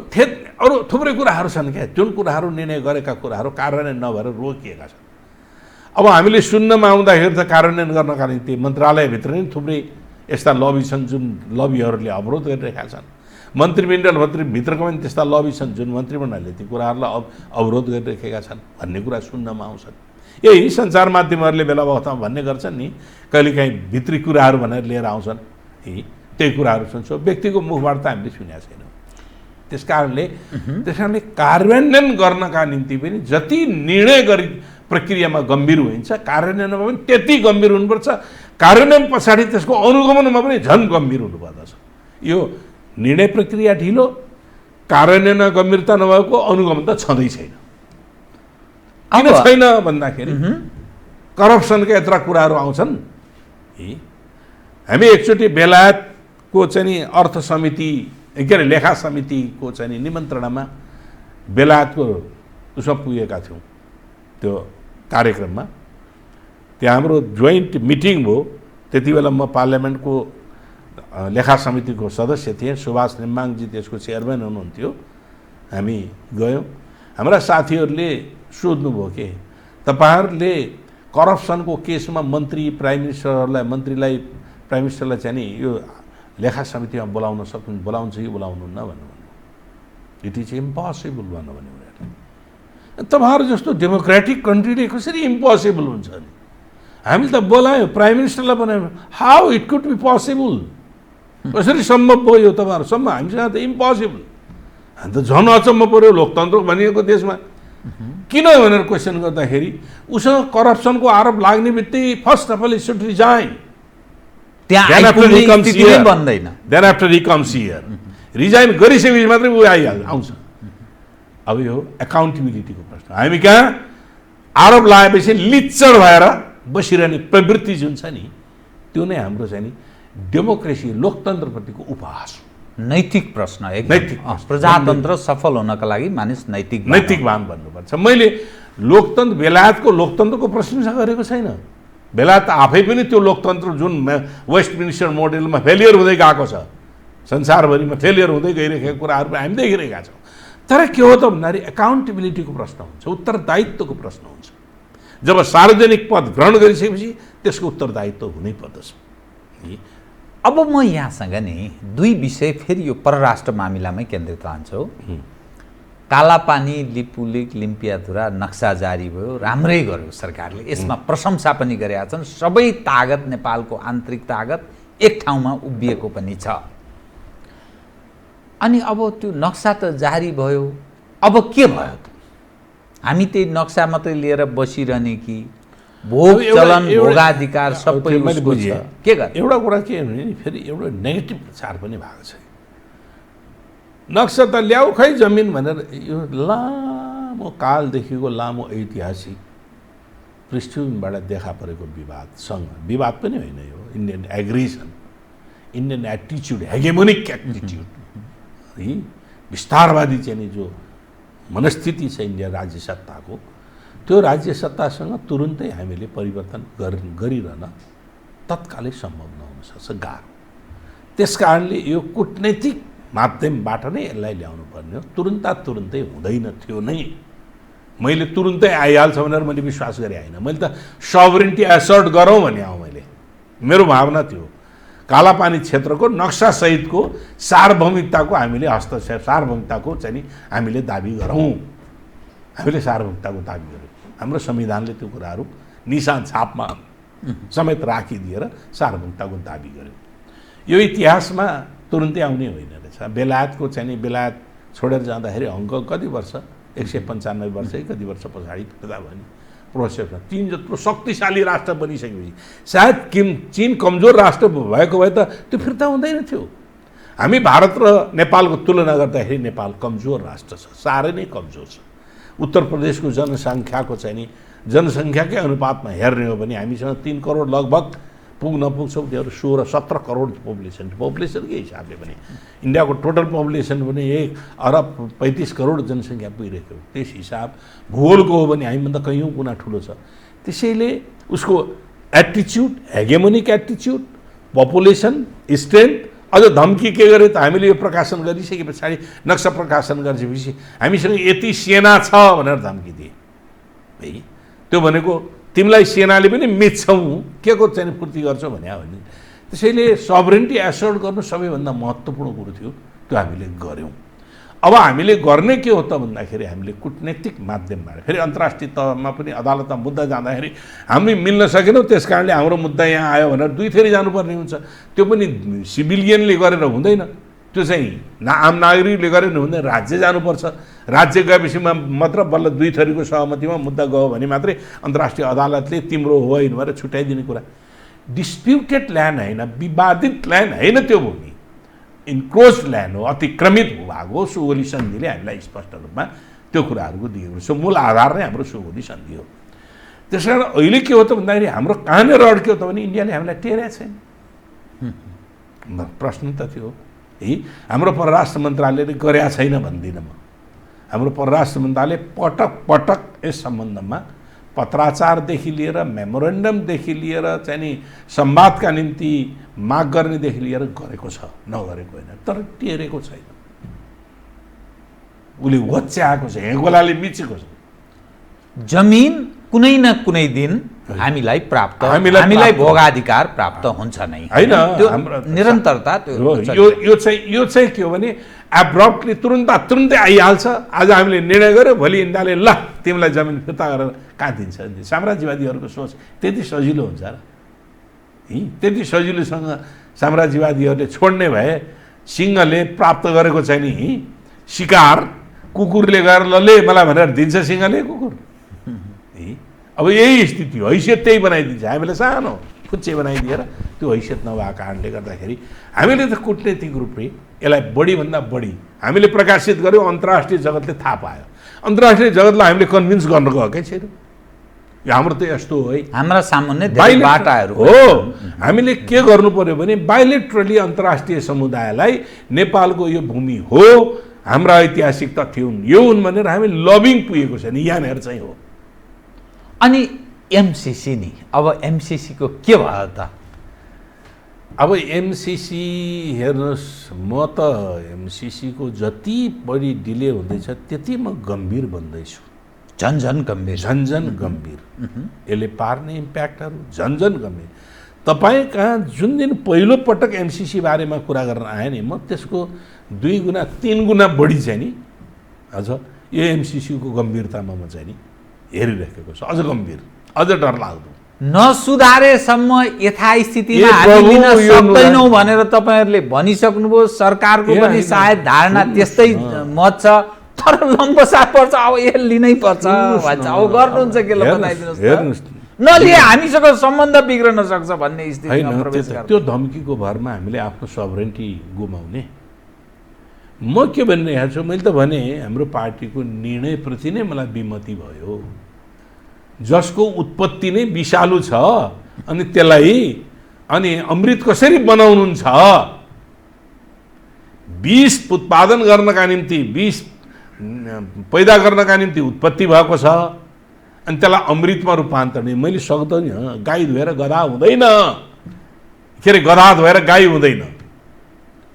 अरू थुप्रै कुराहरू छन् क्या, जुन कुराहरू निर्णय गरेका कुराहरू कार्यान्वयन नभएर रोकिएका छन्। अब हामीले सुन्नमा आउँदाखेरि त कार्यान्वयन गर्नका निम्ति मन्त्रालयभित्र नै थुप्रै यस्ता लबी छन् जुन लबीहरूले अवरोध गरिरहेका छन्। मन्त्रीभित्रको पनि त्यस्ता लबी छन् जुन मन्त्रीमण्डलले ती कुराहरूलाई अवरोध गरिरहेका छन् भन्ने कुरा सुन्नमा आउँछन्। यही सञ्चार माध्यमहरूले बेला बखतमा भन्ने गर्छन् नि, कहिलेकाहीँ भित्री कुराहरू भनेर लिएर आउँछन्। त्यही कुराहरू सुन्छौँ, व्यक्तिको मुखबाट त हामीले सुनेका छैनौँ। त्यस कारणले कार्यान्वयन गर्नका निम्ति पनि जति निर्णय गरी प्रक्रियामा गम्भीर हुन्छ, कार्यान्वयनमा पनि त्यति गम्भीर हुनुपर्छ। कार्यान्वयन पछाडि त्यसको अनुगमनमा पनि झन् गम्भीर हुनुपर्दछ। यो निर्णय प्रक्रिया ढिलो, कार्यान्वयनमा गम्भीरता नभएको अनुगमन त छँदै छैन। किन छैन भन्दाखेरि करप्सनका यत्रा कुराहरू आउँछन्। हामी एकचोटि बेलायतको चाहिँ नि अर्थ समिति के अरे लेखा समितिको चाहिँ नि निमन्त्रणामा बेलायतको उसमा पुगेका थियौँ, त्यो कार्यक्रममा। त्यहाँ हाम्रो जोइन्ट मिटिङ भयो। त्यति बेला म पार्लियामेन्टको लेखा समितिको सदस्य थिएँ, सुभाष नेम्बाङजी त्यसको चेयरम्यान हुनुहुन्थ्यो। हामी गयौँ। हाम्रा साथीहरूले सोध्नुभयो कि तपाईँहरूले करप्सनको केसमा प्राइम मिनिस्टरलाई चाहिँ नि यो लेखा समितिमा बोलाउनुहुन्छ कि बोलाउनुहुन्न भन्नुभयो। इट इज इम्पोसिबल भन्नुभयो उनीहरूले। तपाईँहरू जस्तो डेमोक्रेटिक कन्ट्रीले कसरी इम्पोसिबल हुन्छ नि? हामीले त बोलायौँ, प्राइम मिनिस्टरलाई बनायौँ। How it could be possible? कसरी सम्भव भयो यो तपाईँहरूसम्म? हामीसँग त इम्पोसिबल। हामी त झन् अचम्म पऱ्यो लोकतन्त्र भनिएको देशमा। किन भनेर क्वेसन गर्दाखेरि उसँग करप्सनको आरोप लाग्ने बित्तिकै first of all it should resign. Then after he comes here. Resign गरिसकेपछि मात्रै ऊ आउँछ। अब यो एकाउन्टेबिलिटीको प्रश्न। हामी कहाँ आरोप लगाएपछि लिच्चड भएर बसिरहने प्रवृत्ति जुन छ नि, त्यो नै हाम्रो चाहिँ नि डेमोक्रेसी लोकतन्त्रप्रतिको उपहास हो। नैतिक प्रश्न, नैतिक प्रजातन्त्र सफल हुनका लागि मानिस नैतिकवान बन्नुपर्छ। मैले बेलायतको लोकतन्त्रको प्रशंसा गरेको छैन। बेलायत आफै पनि त्यो लोकतन्त्र जुन वेस्टमिनिस्टर मोडेलमा फेलियर हुँदै गएको छ, संसारभरिमा फेलियर हुँदै गइरहेको कुराहरू हामी देखिरहेका छौँ। तर के हो त भन्दाखेरि एकाउन्टेबिलिटीको प्रश्न हुन्छ, उत्तरदायित्वको प्रश्न हुन्छ। जब सार्वजनिक पद ग्रहण गरिसकेपछि त्यसको उत्तरदायित्व हुनै पर्दछ। अब म यहाँसँग नि दुई विषय फेरि यो परराष्ट्र मामिलामै केन्द्रित रहन्छु। कालापानी, लिपुलेक, लिम्पियाधुरा नक्सा जारी भयो, राम्रै गर्यो सरकारले। यसमा प्रशंसा पनि गरेका छन्। सबै तागत, नेपालको आन्तरिक तागत एक ठाउँमा उभिएको पनि छ। अनि अब त्यो नक्सा त जारी भयो, अब के भयो त? हामी त्यही नक्सा मात्रै लिएर बसिरहने कि भोग चलन भोगाधिकार सबै उसको छ? के गर्ने? एउटा कुरा के भने नि फेरि एउटा नेगेटिभ प्रचार पनि भएको छ। नक्सा त ल्याऊ खै जमिन भनेर यो लामो कालदेखिको लामो ऐतिहासिक पृष्ठभूमिबाट देखा परेको विवाद पनि होइन यो। इन्डियन एग्रेसन, इन्डियन एटिच्युड, हेगेमोनिक एटिच्युड, है विस्तारवादी चाहिँ नि जो मनस्थिति छ इन्डिया राज्य सत्ताको, त्यो राज्य सत्तासँग तुरुन्तै हामीले परिवर्तन गरिरहन तत्कालै सम्भव नहुन सक्छ, गाह्रो। त्यस कारणले यो कूटनैतिक माध्यमबाट नै यसलाई ल्याउनु पर्ने हो। तुरुन्तै हुँदैन थियो नै। मैले तुरुन्तै आइहाल्छ भनेर मैले विश्वास गरेँ होइन। मैले त सभरेन्टी एसर्ट गरौँ भने मैले मेरो भावना थियो कालापानी क्षेत्रको नक्सासहितको सार्वभौमिकताको हामीले हस्तक्षेप, सार्वभौमिकताको चाहिँ नि हामीले दाबी गरौँ। हामीले सार्वभौमिकताको दाबी गर्यौँ। हाम्रो संविधानले त्यो कुराहरू निशान छापमा समेत राखिदिएर सार्वभौमिकताको दाबी गर्यौँ। यो इतिहासमा तुरुन्तै आउने होइन रहेछ। बेलायतको चाहिँ नि बेलायत छोडेर जाँदाखेरि हङकङ कति वर्ष 195 वर्ष कति वर्ष पछाडि फिर्ता भयो नि प्रोसेसमा। चीन जत्रो शक्तिशाली राष्ट्र बनिसकेपछि सायद चीन कमजोर राष्ट्र भएको भए त त्यो फिर्ता हुँदैन थियो। हामी भारत र नेपालको तुलना गर्दाखेरि नेपाल कमजोर राष्ट्र छ, साह्रै नै कमजोर छ। उत्तर प्रदेशको जनसङ्ख्याको चाहिँ नि जनसङ्ख्याकै अनुपातमा हेर्ने हो भने हामीसँग 3 करोड लगभग नपुग्छौँ। त्योहरू 16-17 करोड पपुलेसनकै हिसाबले भने इन्डियाको टोटल पपुलेसन भने 1 अरब 35 करोड जनसङ्ख्या पुगिरहेको हो। त्यस हिसाब भूगोलको हो भने हामीभन्दा कैयौँ गुणा ठुलो छ। त्यसैले उसको एटिच्युड, हेगेमोनिक एटिच्युड, पपुलेसन, स्ट्रेन्थ, अझ धम्की के गरे त हामीले यो प्रकाशन गरिसके पछाडि नक्सा प्रकाशन गरिसकेपछि हामीसँग यति सेना छ भनेर धम्की दिए है। त्यो भनेको तिमीलाई सेनाले पनि मिच्छौँ के को चाहिँ पूर्ति गर्छौ भने हो नि। त्यसैले सभरेन्टी एसर्ट गर्नु सबैभन्दा महत्त्वपूर्ण कुरो थियो, त्यो हामीले गऱ्यौँ। अब हामीले गर्ने के हो त भन्दाखेरि हामीले कूटनैतिक माध्यमबाट फेरि अन्तर्राष्ट्रिय तहमा पनि अदालतमा मुद्दा जाँदाखेरि हामी मिल्न सकेनौँ, त्यस कारणले हाम्रो मुद्दा यहाँ आयो भनेर दुई थरी जानुपर्ने हुन्छ। त्यो पनि सिभिलियनले गरेर हुँदैन, त्यो चाहिँ आम नागरिकले गरेर हुँदैन, राज्य जानुपर्छ। राज्य गएपछि मात्र बल्ल दुई थरीको सहमतिमा मुद्दा गयो भने मात्रै अन्तर्राष्ट्रिय अदालतले तिम्रो होइन भनेर छुट्याइदिने कुरा। डिस्प्युटेड ल्यान्ड होइन, विवादित ल्यान्ड होइन, त्यो भूमि इन्क्रोज ल्यान्ड हो, अतिक्रमित भूभाग हो। सुगोली सन्धिले हामीलाई स्पष्ट रूपमा त्यो कुराहरूको दिएको छ। मूल आधार नै हाम्रो सुगोली सन्धि हो। त्यस कारण अहिले के हो त भन्दाखेरि हाम्रो कहाँनिर अड्क्यो त भने इन्डियाले हामीलाई टेरेको छैन। प्रश्न त थियो है। हाम्रो परराष्ट्र मन्त्रालयले गरेका छैन भन्दिनँ म। हाम्रो परराष्ट्र मन्त्रालय पटक पटक यस सम्बन्धमा पत्राचारदेखि लिएर मेमोरेन्डमदेखि लिएर चाहिँ नि संवादका निम्ति माग गर्नेदेखि लिएर गरेको छ, नगरेको होइन, तर टेरेको छैन। उसले होच्याएको छ, हेगोलाले मिचेको छ। जमिन कुनै न कुनै दिन हामीलाई प्राप्त, हामीलाई भोगाधिकार प्राप्त हुन्छ नै होइन। त्यो निरन्तरता त्यो यो चाहिँ के हो भने एब्रप्टली तुरुन्तै आइहाल्छ। आज हामीले निर्णय गर्यो, भोलि इन्डियाले ल तिमीलाई जमिन फिर्ता गरेर कहाँ दिन्छ। साम्राज्यवादीहरूको सोच त्यति सजिलो हुन्छ र? त्यति सजिलोसँग साम्राज्यवादीहरूले छोड्ने भए सिंहले प्राप्त गरेको चाहिँ नि शिकार कुकुरले गएर ल मलाई भनेर दिन्छ सिंहले कुकुर। अब यही स्थिति हो, हैसियत त्यही बनाइदिन्छ। हामीले सानो फुच्चे बनाइदिएर त्यो हैसियत नभएको कारणले गर्दाखेरि हामीले त कूटनैतिक रूपले यसलाई बढीभन्दा बढी हामीले प्रकाशित गर्यौँ। अन्तर्राष्ट्रिय जगतले थाहा पायो। अन्तर्राष्ट्रिय जगतलाई हामीले कन्भिन्स गर्न गएकै छैन। यो हाम्रो त यस्तो हो है, हाम्रा सामान्य धेरै बाटाहरू हो। हामीले के गर्नु पर्यो भने बाइलेटरली अन्तर्राष्ट्रिय समुदायलाई नेपालको यो भूमि हो, हाम्रा ऐतिहासिक तथ्य हुन्, यो हुन् भनेर हामी लबिङ पुगेको छैन। यहाँनिर चाहिँ हो। अनि एमसिसी नि अब एमसिसीको के भयो त? अब एमसिसी हेर्नुहोस्, म त एमसिसीको जति बढी डिले हुँदैछ त्यति म गम्भीर बन्दैछु। झन्झन गम्भीर यसले पार्ने इम्प्याक्टहरू झन्झन गम्भीर। तपाईँ कहाँ जुन दिन पहिलो पटक एमसिसी बारेमा कुरा गर्न आएँ नि, म त्यसको 2 गुणा 3 गुणा बढी चाहिँ नि अझ यो एमसिसीको गम्भीरतामा म चाहिँ नि हेरिरहेको छु। अझ गम्भीर, अझ डरलाग्दो। नसुधारेसम्म यथास्थितिमा हामी लिन सक्दैनौँ भनेर तपाईँहरूले भनिसक्नुभयो। सरकारको पनि सायद धारणा त्यस्तै मत छ, तर लम्बसार पर्छ, अब यो लिनै पर्छ भन्छ। अब गर्नुहुन्छ के ल बताइदिनुहोस् त। नलिए हामीसँग सम्बन्ध बिग्रन सक्छ भन्ने स्थितिमा प्रवेश गर्छ। त्यो धम्कीको भरमा हामीले आफ्नो सभरेन्टी गुमाउने। म के भनिरहेको छु, मैले त भने हाम्रो पार्टीको निर्णयप्रति नै मलाई विमति भयो। जसको उत्पत्ति नै विषालु छ अनि त्यसलाई अनि अमृत कसरी बनाउनुहुन्छ? विष उत्पादन गर्नका निम्ति, विष पैदा गर्नका निम्ति उत्पत्ति भएको छ अनि त्यसलाई अमृतमा रूपान्तरण मैले सक्दैन। गाई धोएर गधा हुँदैन, के अरे गधा धोएर गाई हुँदैन।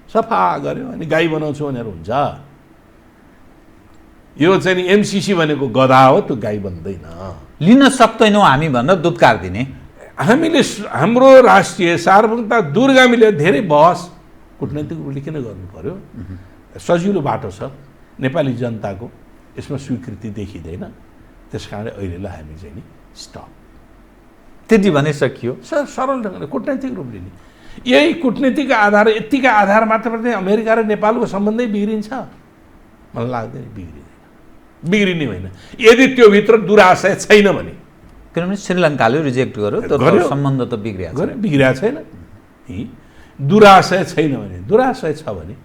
सफा गऱ्यो अनि गाई बनाउँछु भनेर हुन्छ। यो चाहिँ नि एमसिसी भनेको गधा हो, त्यो गाई बन्दैन। लिन सक्दैनौँ हामी भनेर दुत्कार दिने। हामीले हाम्रो राष्ट्रिय सार्वभौमिकता दूरगामीले धेरै बहस कूटनैतिक रूपले किन गर्नु पर्यो? सजिलो बाटो छ नेपाली जनताको यसमा स्वीकृति देखिँदैन। त्यस कारणले अहिलेलाई हामी चाहिँ नि स्टप, त्यति भने सकियो। सरल ढङ्गले कूटनैतिक रूपले नि यही कूटनीतिका आधार, यतिका आधार मात्र अमेरिका र नेपालको सम्बन्धै बिग्रिन्छ मलाई लाग्दैन। बिग्रिने होइन यदि त्यो भित्र दुराशय छैन भने। किनभने श्रीलङ्काले रिजेक्ट गर्यो, सम्बन्ध त बिग्रिया छैन। दुराशय छैन भने, दुराशय छ भने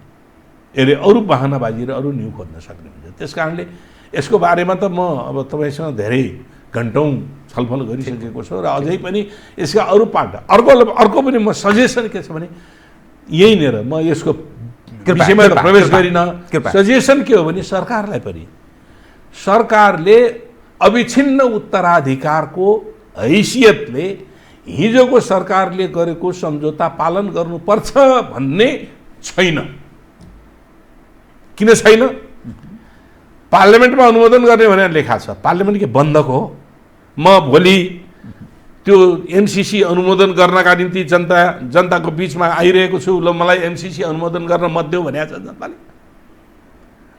यसले अरू बहानाबाजी र अरू न्यु खोज्न सक्ने हुन्छ। त्यस कारणले यसको बारेमा त म अब तपाईँसँग धेरै घन्टौँ छलफल गरिसकेको छु र अझै पनि यसका अरू पाटा अर्को पनि म सजेसन के छ भने यहीँनिर म यसको विषयमा प्रवेश गरिन। सजेसन के हो भने सरकारले अविछिन्न उत्तराधिकारको हैसियतले हिजोको सरकारले गरेको सम्झौता पालन गर्नुपर्छ भन्ने छैन। किन छैन? पार्लियामेन्टमा अनुमोदन गर्ने भनेर लेखा छ। पार्लियामेन्ट के बन्दको हो? म भोलि त्यो एमसीसी अनुमोदन गर्नका निम्ति जनताको बिचमा आइरहेको छु, ल मलाई एमसीसी अनुमोदन गर्न मत देऊ भनेको छ जनताले।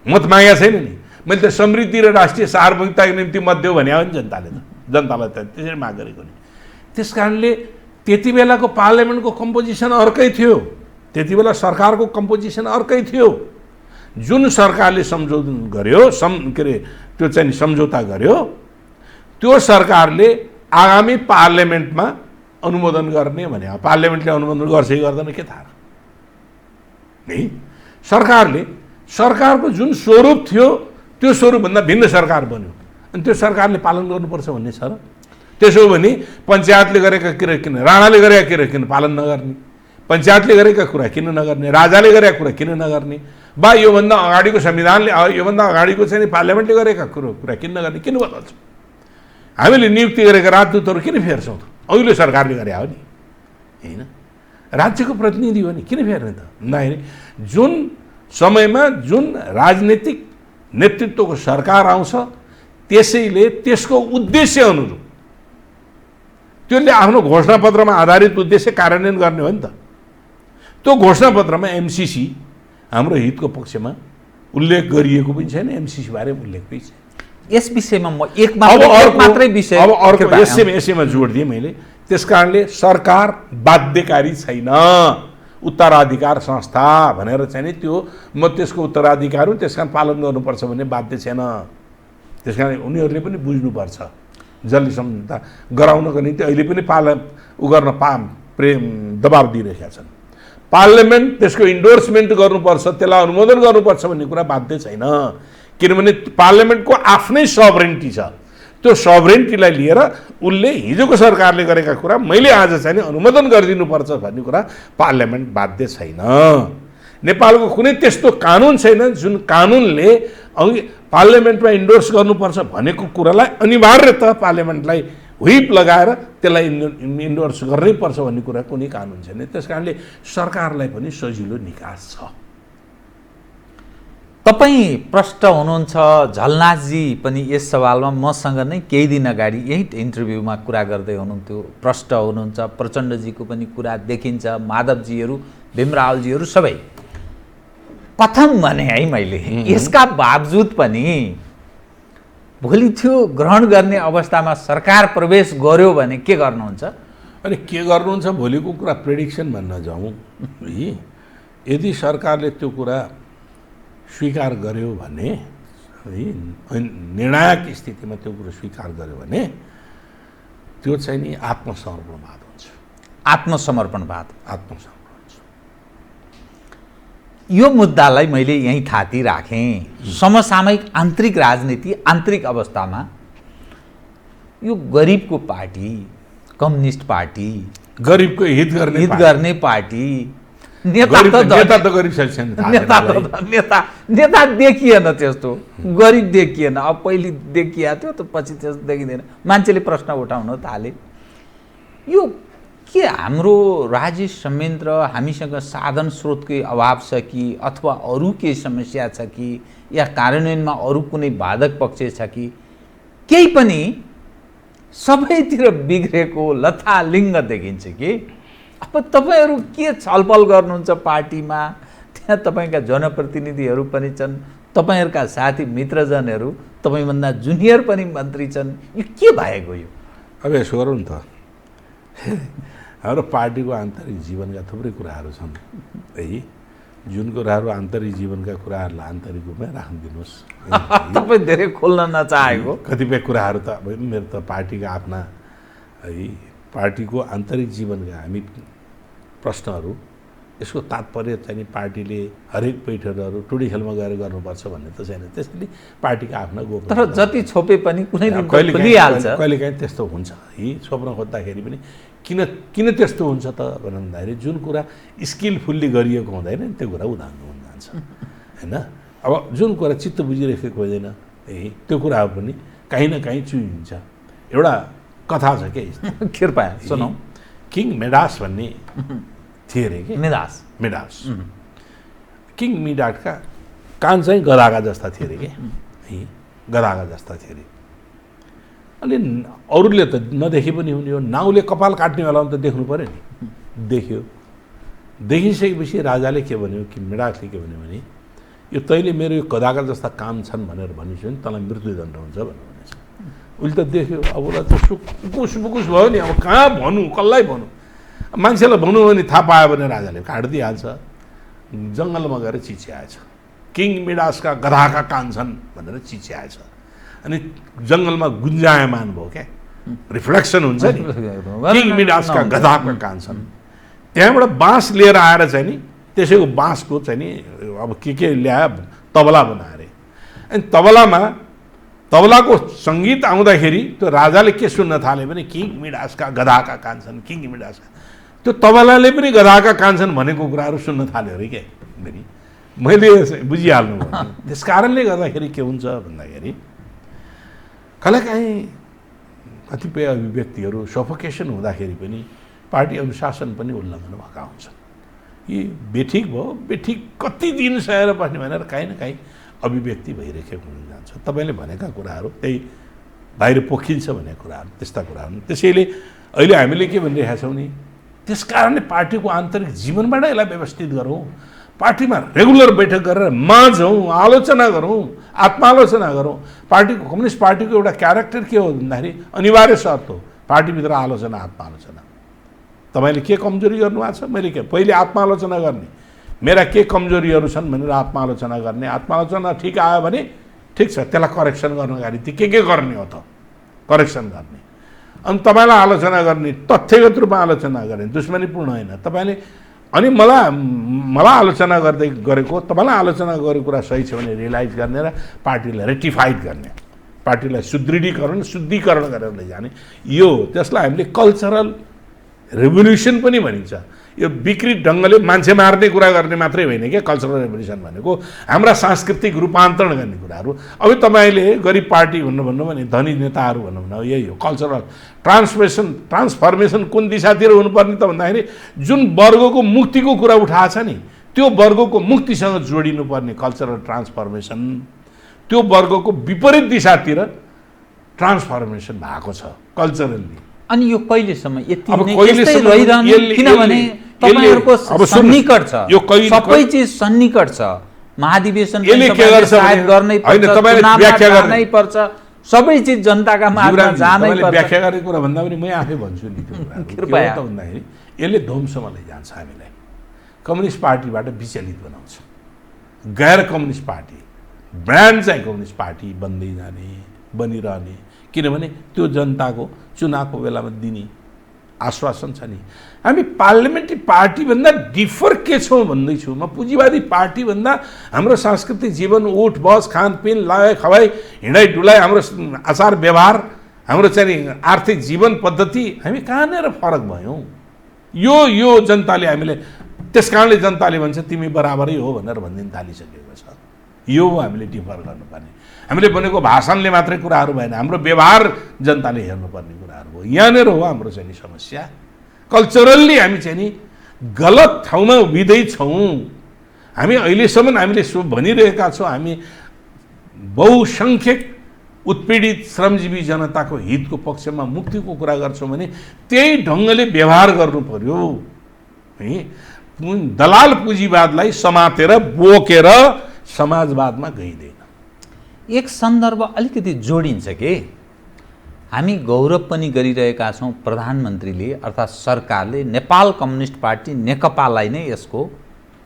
मत मागेको छैन नि। मैले त समृद्धि र राष्ट्रिय सार्वभौमिकताको निम्ति मत देऊ भने हो नि जनतालाई त त्यसरी माग गरेको नि। त्यस कारणले त्यति बेलाको पार्लियामेन्टको कम्पोजिसन अर्कै थियो, त्यति बेला सरकारको कम्पोजिसन अर्कै थियो। जुन सरकारले सम्झौता गर्यो त्यो चाहिँ सम्झौता गर्यो, त्यो सरकारले आगामी पार्लियामेन्टमा अनुमोदन गर्ने भने पार्लियामेन्टले अनुमोदन गर्छ कि गर्दैन के थाहा है। सरकारको जुन स्वरूप थियो त्यो स्वरूपभन्दा भिन्न सरकार बन्यो अनि त्यो सरकारले पालन गर्नुपर्छ भन्ने छ र? त्यसो हो भने पञ्चायतले गरेका कुरा किन, राणाले गरेका कुरा किन पालन नगर्ने, पञ्चायतले गरेका कुरा किन नगर्ने, राजाले गरेका कुरा किन नगर्ने, बा योभन्दा अगाडिको संविधानले योभन्दा अगाडिको चाहिँ पार्लियामेन्टले गरेका कुरा किन नगर्ने, किन बदल्छ? हामीले नियुक्ति गरेका राजदूतहरू किन फेर्छौँ? अघिल्लो सरकारले गरे हो नि होइन, राज्यको प्रतिनिधि हो नि, किन फेर्ने त भन्दाखेरि जुन समयमा जुन राजनीतिक नेतृत्वको सरकार आउँछ त्यसैले त्यसको उद्देश्य अनुरूप त्यसले आफ्नो घोषणापत्रमा आधारित उद्देश्य कार्यान्वयन गर्ने हो नि त। त्यो घोषणापत्रमा एमसीसी हाम्रो हितको पक्षमा उल्लेख गरिएको पनि छैन, एमसीसी बारे उल्लेख पनि छैन। यस विषयमा म एक मात्रै विषय अब अर्को यसैमा जोड दिएँ मैले। त्यसकारणले सरकार बाध्यकारी छैन, उत्तराधिकार संस्था भनेर चाहिँ नि त्यो म त्यसको उत्तराधिकार हुँ, त्यस कारण पालन गर्नुपर्छ भन्ने बाध्य छैन। त्यस कारण उनीहरूले पनि बुझ्नुपर्छ जसले सम्झौता गराउनको निम्ति अहिले पनि दबाब दिइरहेका छन्। पार्लियामेन्ट त्यसको इन्डोर्समेन्ट गर्नुपर्छ, त्यसलाई अनुमोदन गर्नुपर्छ भन्ने कुरा बाध्य छैन, किनभने पार्लियामेन्टको आफ्नै सभरेन्टी छ। त्यो सभरेन्टीलाई लिएर उसले हिजोको सरकारले गरेका कुरा मैले आज चाहिँ अनुमोदन गरिदिनुपर्छ भन्ने कुरा पार्लियामेन्ट बाध्य छैन। नेपालको कुनै त्यस्तो कानुन छैन जुन कानुनले अघि पार्लियामेन्टमा इन्डोर्स गर्नुपर्छ भनेको कुरालाई अनिवार्यतः पार्लियामेन्टलाई व्हिप लगाएर त्यसलाई इन्डोर्स गर्नै पर्छ भन्ने कुरा कुनै कानुन छैन। त्यस कारणले सरकारलाई पनि सजिलो निकास छ। तपाईँ प्रष्ट हुनुहुन्छ, झलनाथजी पनि यस सवालमा मसँग नै केही दिन अगाडि यही इन्टरभ्यूमा कुरा गर्दै हुनुहुन्थ्यो, प्रष्ट हुनुहुन्छ। प्रचण्डजीको पनि कुरा देखिन्छ, माधवजीहरू, भीमरावजीहरू सबै। प्रथम भने है मैले यसका बावजुद पनि भोलि त्यो ग्रहण गर्ने अवस्थामा सरकार प्रवेश गर्यो भने के गर्नुहुन्छ? अनि के गर्नुहुन्छ भोलिको कुरा प्रेडिक्सन भन्न जाउँ है। यदि सरकारले त्यो कुरा स्वीकार गर्यो भने है, निर्णायक स्थितिमा त्यो कुरो स्वीकार गर्यो भने त्यो चाहिँ नि आत्मसमर्पणवाद हुन्छ। आत्मसमर्पणवाद हुन्छ। यो मुद्दालाई मैले यहीँ थाती राखेँ। समसामयिक आन्तरिक राजनीति, आन्तरिक अवस्थामा यो गरिबको पार्टी, कम्युनिस्ट पार्टी, गरिबको हित गर्ने पार्टी, नेता देखिएन, त्यस्तो गरिब देखिएन। अब पहिले देखिया थियो त पछि त्यस्तो देखिँदैन, मान्छेले प्रश्न उठाउन थाले। यो के हाम्रो राजेश संयन्त्र हामीसँग साधन स्रोतकै अभाव छ कि अथवा अरू केही समस्या छ कि या कार्यान्वयनमा अरू कुनै बाधक पक्ष छ कि केही पनि सबैतिर बिग्रेको लथालिङ्ग देखिन्छ कि? अब तपाईँहरू के छलफल गर्नुहुन्छ पार्टीमा? त्यहाँ तपाईँका जनप्रतिनिधिहरू पनि छन्, तपाईँहरूका साथी मित्रजनहरू तपाईँभन्दा जुनियर पनि मन्त्री छन्, यो के भएको यो? अब यसो गरौँ नि त, हाम्रो पार्टीको आन्तरिक जीवनका थुप्रै कुराहरू छन् है, जुन कुराहरू आन्तरिक जीवनका कुराहरूलाई आन्तरिक रूपमै राखिदिनुहोस्। तपाईँ धेरै खोल्न नचाहेको कतिपय कुराहरू त अब मेरो त पार्टीका आफ्ना है, पार्टीको आन्तरिक जीवनका हामी प्रश्नहरू, यसको तात्पर्य चाहिँ पार्टीले हरेक बैठकहरू टुडी खेलमा गएर गर्नुपर्छ भन्ने त छैन, त्यसैले पार्टीका आफ्ना गोप्य। तर जति छोपे पनि कुनै दिन कहिलेकाहीँ त्यस्तो हुन्छ है, छोप्न खोज्दाखेरि पनि किन त्यस्तो हुन्छ त भन्दाखेरि जुन कुरा स्किलफुल्ली गरिएको हुँदैन नि त्यो कुरा उदाहरण हुन जान्छ होइन। अब जुन कुरा चित्त बुझिरहेको हुँदैन है, त्यो कुराहरू पनि काहीँ न काहीँ चुइन्छ। एउटा कथा छ के, कृपया सुनौ। किङ मिडास भन्ने थिए अरे कि, मिडास किङ मिडासका कान चाहिँ गधाका जस्ता थिए अरे कि है, गधाका जस्ता थिए अरे। अनि अरूले त नदेखे पनि हुने हो, नाउले कपाल काट्नेवाला त देख्नु पऱ्यो नि, देख्यो। देखिसकेपछि राजाले के भन्यो कि मिडासले के भन्यो भने यो तैँले मेरो यो गधाका जस्ता काम छन् भनेर भनिस् भने तँलाई मृत्युदण्ड हुन्छ भनेछ। उसले त देख्यो, अब उसलाई त सुकुस बुकुस भयो नि, अब कहाँ भनौँ, कसलाई भनौँ, मान्छेलाई भनौँ भने थाहा पायो भने राजाले काटिदिइहाल्छ। जङ्गलमा गएर चिच्याएछ, किङ मिडासका गधाका कान छन् भनेर चिच्याएछ। अनि जङ्गलमा गुन्जायमान भयो क्या, रिफ्लेक्सन हुन्छ नि, किङ मिडासका गधाका कान छन्। त्यहाँबाट बाँस लिएर आएर चाहिँ नि त्यसैको बाँसको चाहिँ नि अब के ल्यायो, तबला बनाएर। अनि तबलाको सङ्गीत आउँदाखेरि त्यो राजाले के सुन्न थाल्यो भने किङ मिडासका गधाका कान छन्, किङ मिडासका। त्यो तबलाले पनि गधाका कान छन् भनेको कुराहरू सुन्न थाल्यो अरे क्या, मैले बुझिहाल्नु भयो। त्यस कारणले गर्दाखेरि के हुन्छ भन्दाखेरि कहिलेकाहीँ कतिपय अभिव्यक्तिहरू सफोकेसन हुँदाखेरि पनि पार्टी अनुशासन पनि उल्लङ्घन भएका हुन्छन्। यी बेठिक भयो, बेठिक कति दिन सहेर बस्ने भनेर काहीँ न काहीँ अभिव्यक्ति भइरहेको हुन जान्छ। तपाईँले भनेका कुराहरू त्यही बाहिर पोखिन्छ भन्ने कुराहरू, त्यस्ता कुराहरू। त्यसैले अहिले हामीले के भनिरहेका छौँ नि, त्यस कारणले पार्टीको आन्तरिक जीवनबाट यसलाई व्यवस्थित गरौँ, पार्टीमा रेगुलर बैठक गरेर माझौँ, आलोचना गरौँ, आत्मालोचना गरौँ। पार्टीको कम्युनिस्ट पार्टीको एउटा क्यारेक्टर के हो भन्दाखेरि अनिवार्य शर्त हो पार्टीभित्र आलोचना, आत्मालोचना। तपाईँले के कमजोरी गर्नुभएको छ, मैले के पहिले आत्मालोचना गर्ने, मेरा के कमजोरीहरू छन् भनेर आत्मालोचना गर्ने। आत्मालोचना ठिक आयो भने ठिक छ, त्यसलाई करेक्सन गर्नका निम्ति के गर्ने हो त, करेक्सन गर्ने। अनि तपाईँलाई आलोचना गर्ने, तथ्यगत रूपमा आलोचना गर्ने, दुश्मनीपूर्ण होइन। तपाईँले अनि मलाई आलोचना गरेको तपाईँलाई आलोचना गरेको कुरा सही छ भने रियलाइज गर्ने र पार्टीलाई रेक्टिफाइड गर्ने, पार्टीलाई शुद्धिकरण गरेर लैजाने, यो त्यसलाई हामीले कल्चरल रेभोल्युसन पनि भनिन्छ। यो विकृत ढङ्गले मान्छे मार्ने कुरा गर्ने मात्रै होइन क्या कल्चरल रेभोल्युसन भनेको, हाम्रा सांस्कृतिक रूपान्तरण गर्ने कुराहरू। अब तपाईँले गरिब पार्टी भन्नु भने धनी नेताहरू भन्नु यही हो, कल्चरल ट्रान्सफर्मेसन कुन दिशातिर हुनुपर्ने त भन्दाखेरि जुन वर्गको मुक्तिको कुरा उठाएको छ नि, त्यो वर्गको मुक्तिसँग जोडिनुपर्ने कल्चरल ट्रान्सफर्मेसन, त्यो वर्गको विपरीत दिशातिर ट्रान्सफर्मेसन भएको छ कल्चरली। अनि यो कहिलेसम्म यति नै यस्तै रहिरहनु, किनभने तपाईहरुको सन्निकट छ, यो सबै चीज सन्निकट छ। महाधिवेशन सायद गर्नै पर्छ, चुनावमै पर्छ, सबै चीज जनताका माझमा जानै पर्छ। व्याख्या गरेको कुरा भन्दा पनि म आफै भन्छु नि त्यो कुरा कृपया त भन्दाखेरि यसले ध्वंसमा लैजान्छ हामीलाई, कम्युनिस्ट पार्टीबाट विचलित बनाउँछ। गैर कम्युनिस्ट पार्टी ब्रान्ड चाहिँ कम्युनिस्ट पार्टी बन्दै जाने, बनिरहने, किनभने त्यो जनताको चुनावको बेलामा दिने आश्वासन छ नि। हामी पार्लियामेन्ट्री पार्टीभन्दा डिफर के छौँ भन्दैछु म, पुँजीवादी पार्टीभन्दा हाम्रो सांस्कृतिक जीवन, उठ बस खानपिन लगाइ खवाइ हिँडाइ डुलाइ, हाम्रो आचार व्यवहार, हाम्रो चाहिँ आर्थिक जीवन पद्धति, हामी कहाँनिर फरक भयौँ। यो जनताले हामीले, त्यस कारणले जनताले भन्छ तिमी बराबरै हो भनेर भनिदिन थालिसकेको छ। यो हामीले डिफर गर्नुपर्ने, हामीले भनेको भाषणले मात्रै कुराहरू भएन, हाम्रो व्यवहार जनताले हेर्नुपर्ने कुराहरू हो। यहाँनिर हो हाम्रो चाहिँ नि समस्या। कल्चरल्ली हामी चाहिँ नि गलत ठाउँमा उभिँदैछौँ। हामी अहिलेसम्म हामीले भनिरहेका छौँ हामी बहुसङ्ख्यक उत्पीडित श्रमजीवी जनताको हितको पक्षमा मुक्तिको कुरा गर्छौँ भने त्यही ढङ्गले व्यवहार गर्नु पर्यो है। दलाल पुँजीवादलाई समातेर बोकेर समाजवादमा गइँदैन। एक सन्दर्भ अलिकति जोडिन्छ कि हामी गौरव पनि गरिरहेका छौँ, प्रधानमन्त्रीले अर्थात् सरकारले नेपाल कम्युनिस्ट पार्टी नेकपालाई नै यसको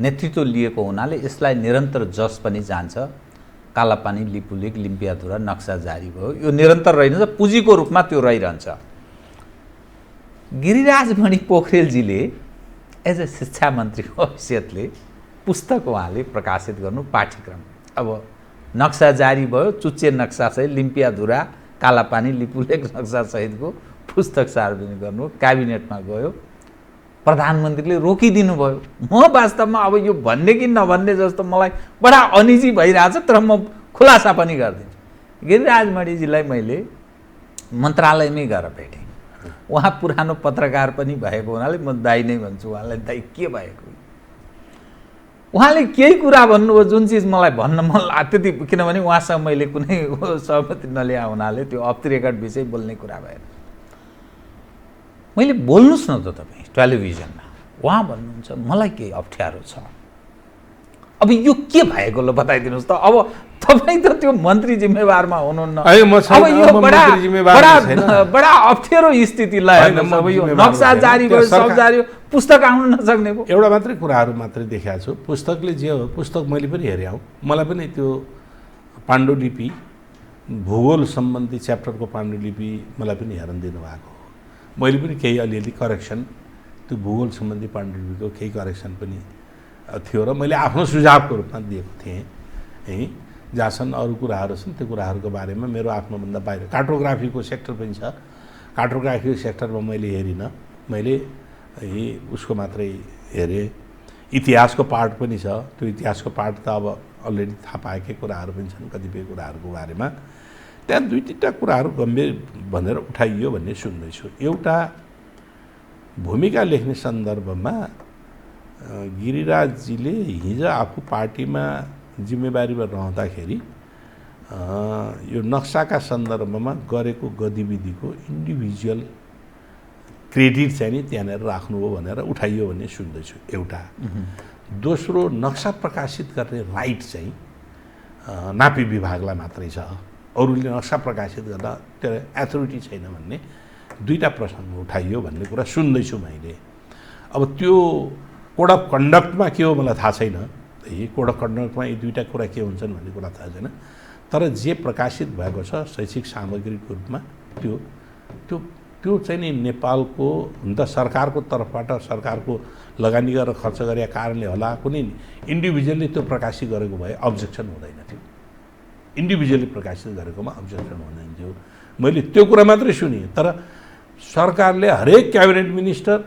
नेतृत्व लिएको हुनाले यसलाई निरन्तर जस पनि जान्छ। कालापानी, लिपुलेक, लिम्पियाधुरा नक्सा जारी भयो, यो निरन्तर रहन्छ, पुँजीको रूपमा त्यो रहिरहन्छ। गिरिराजमणि पोखरेलजीले एज अ शिक्षा मन्त्रीको हैसियतले पुस्तक उहाँले प्रकाशित गर्नु, पाठ्यक्रम अब नक्सा जारी भयो, चुच्चे नक्सासहित लिम्पियाधुरा, कालापानी, लिपुलेक नक्सासहितको पुस्तक सार्वजनिक गर्नु, क्याबिनेटमा गयो, प्रधानमन्त्रीले रोकिदिनु भयो। म वास्तवमा अब यो भन्ने कि नभन्ने जस्तो मलाई बडा अनिजी भइरहेछ, तर म खुलासा पनि गरिदिन्छु। गिरिराजमणिजीलाई मैले मन्त्रालयमै गएर भेटेँ। उहाँ पुरानो पत्रकार पनि भएको हुनाले म दाइ नै भन्छु उहाँलाई, दाइ के भएको? उहाँले केही कुरा भन्नुभयो जुन चिज मलाई भन्न मन लाग्यो त्यति, किनभने उहाँसँग मैले कुनै सहमति नलिया हुनाले त्यो अफ द रेकर्ड विषय बोल्ने कुरा भएन। मैले बोल्नुहोस् न त तपाईँ टेलिभिजनमा, उहाँ भन्नुहुन्छ मलाई केही अप्ठ्यारो छ। अब यो के भएको ल बताइदिनुहोस् त। अब तपाईँ त त्यो मन्त्री जिम्मेवारमा हुनुहुन्न, अब यो बडा अप्ठ्यारो स्थितिलाई अब यो नक्सा जारी भयो, सब जारी हो, पुस्तक आउनु नसक्ने भयो। एउटा मात्रै कुराहरू मात्रै देखाएको छु। पुस्तकले जे हो, पुस्तक मैले पनि हेरेँ हौ, मलाई पनि त्यो पाण्डुलिपि भूगोल सम्बन्धी च्याप्टरको पाण्डुलिपि मलाई पनि हेर्न दिनुभएको हो। मैले पनि केही अलिअलि करेक्सन त्यो भूगोल सम्बन्धी पाण्डुलिपिको केही करेक्सन पनि थियो र मैले आफ्नो सुझावको रूपमा दिएको थिएँ है। जहाँ छन् अरू कुराहरू छन् त्यो कुराहरूको बारेमा मेरो आफ्नोभन्दा बाहिर कार्टोग्राफीको सेक्टर पनि छ। कार्टोग्राफीको सेक्टरमा मैले हेरिनँ, मैले उसको मात्रै हेरेँ। इतिहासको पार्ट पनि छ, त्यो इतिहासको पार्ट त अब अलरेडी थाहा पाएकै कुराहरू पनि छन् कतिपय कुराहरूको बारेमा। त्यहाँ दुई तिनवटा कुराहरू गम्भीर भनेर उठाइयो भन्ने सुन्दैछु। एउटा भूमिका लेख्ने सन्दर्भमा गिरिराजजीले हिजो आफू पार्टीमा जिम्मेवारीमा रहँदाखेरि यो नक्साका सन्दर्भमा गरेको गतिविधिको इन्डिभिजुअल क्रेडिट चाहिँ नि त्यहाँनिर राख्नुभयो भनेर उठाइयो भन्ने सुन्दैछु एउटा। दोस्रो, नक्सा प्रकाशित गर्ने राइट चाहिँ नापी विभागलाई मात्रै छ, अरूले नक्सा प्रकाशित गर्दा त्यो एथोरिटी छैन भन्ने दुईवटा प्रसङ्ग उठाइयो भन्ने कुरा सुन्दैछु मैले। अब त्यो कोड अफ कन्डक्टमा के हो मलाई थाहा छैन, यही कोड अफ कन्डक्टमा यी दुईवटा कुरा के हुन्छन् भन्ने कुरा थाहा छैन। तर जे प्रकाशित भएको छ शैक्षिक सामग्रीको रूपमा त्यो त्यो त्यो चाहिँ नि नेपालको हुन त सरकारको तर्फबाट सरकारको लगानी गरेर खर्च गरेका कारणले होला, कुनै इन्डिभिजुअली त्यो प्रकाशित गरेको भए अब्जेक्सन हुँदैन थियो। इन्डिभिजुअली प्रकाशित गरेकोमा अब्जेक्सन हुँदैन थियो। मैले त्यो कुरा मात्रै सुनेँ। तर सरकारले हरेक क्याबिनेट मिनिस्टर,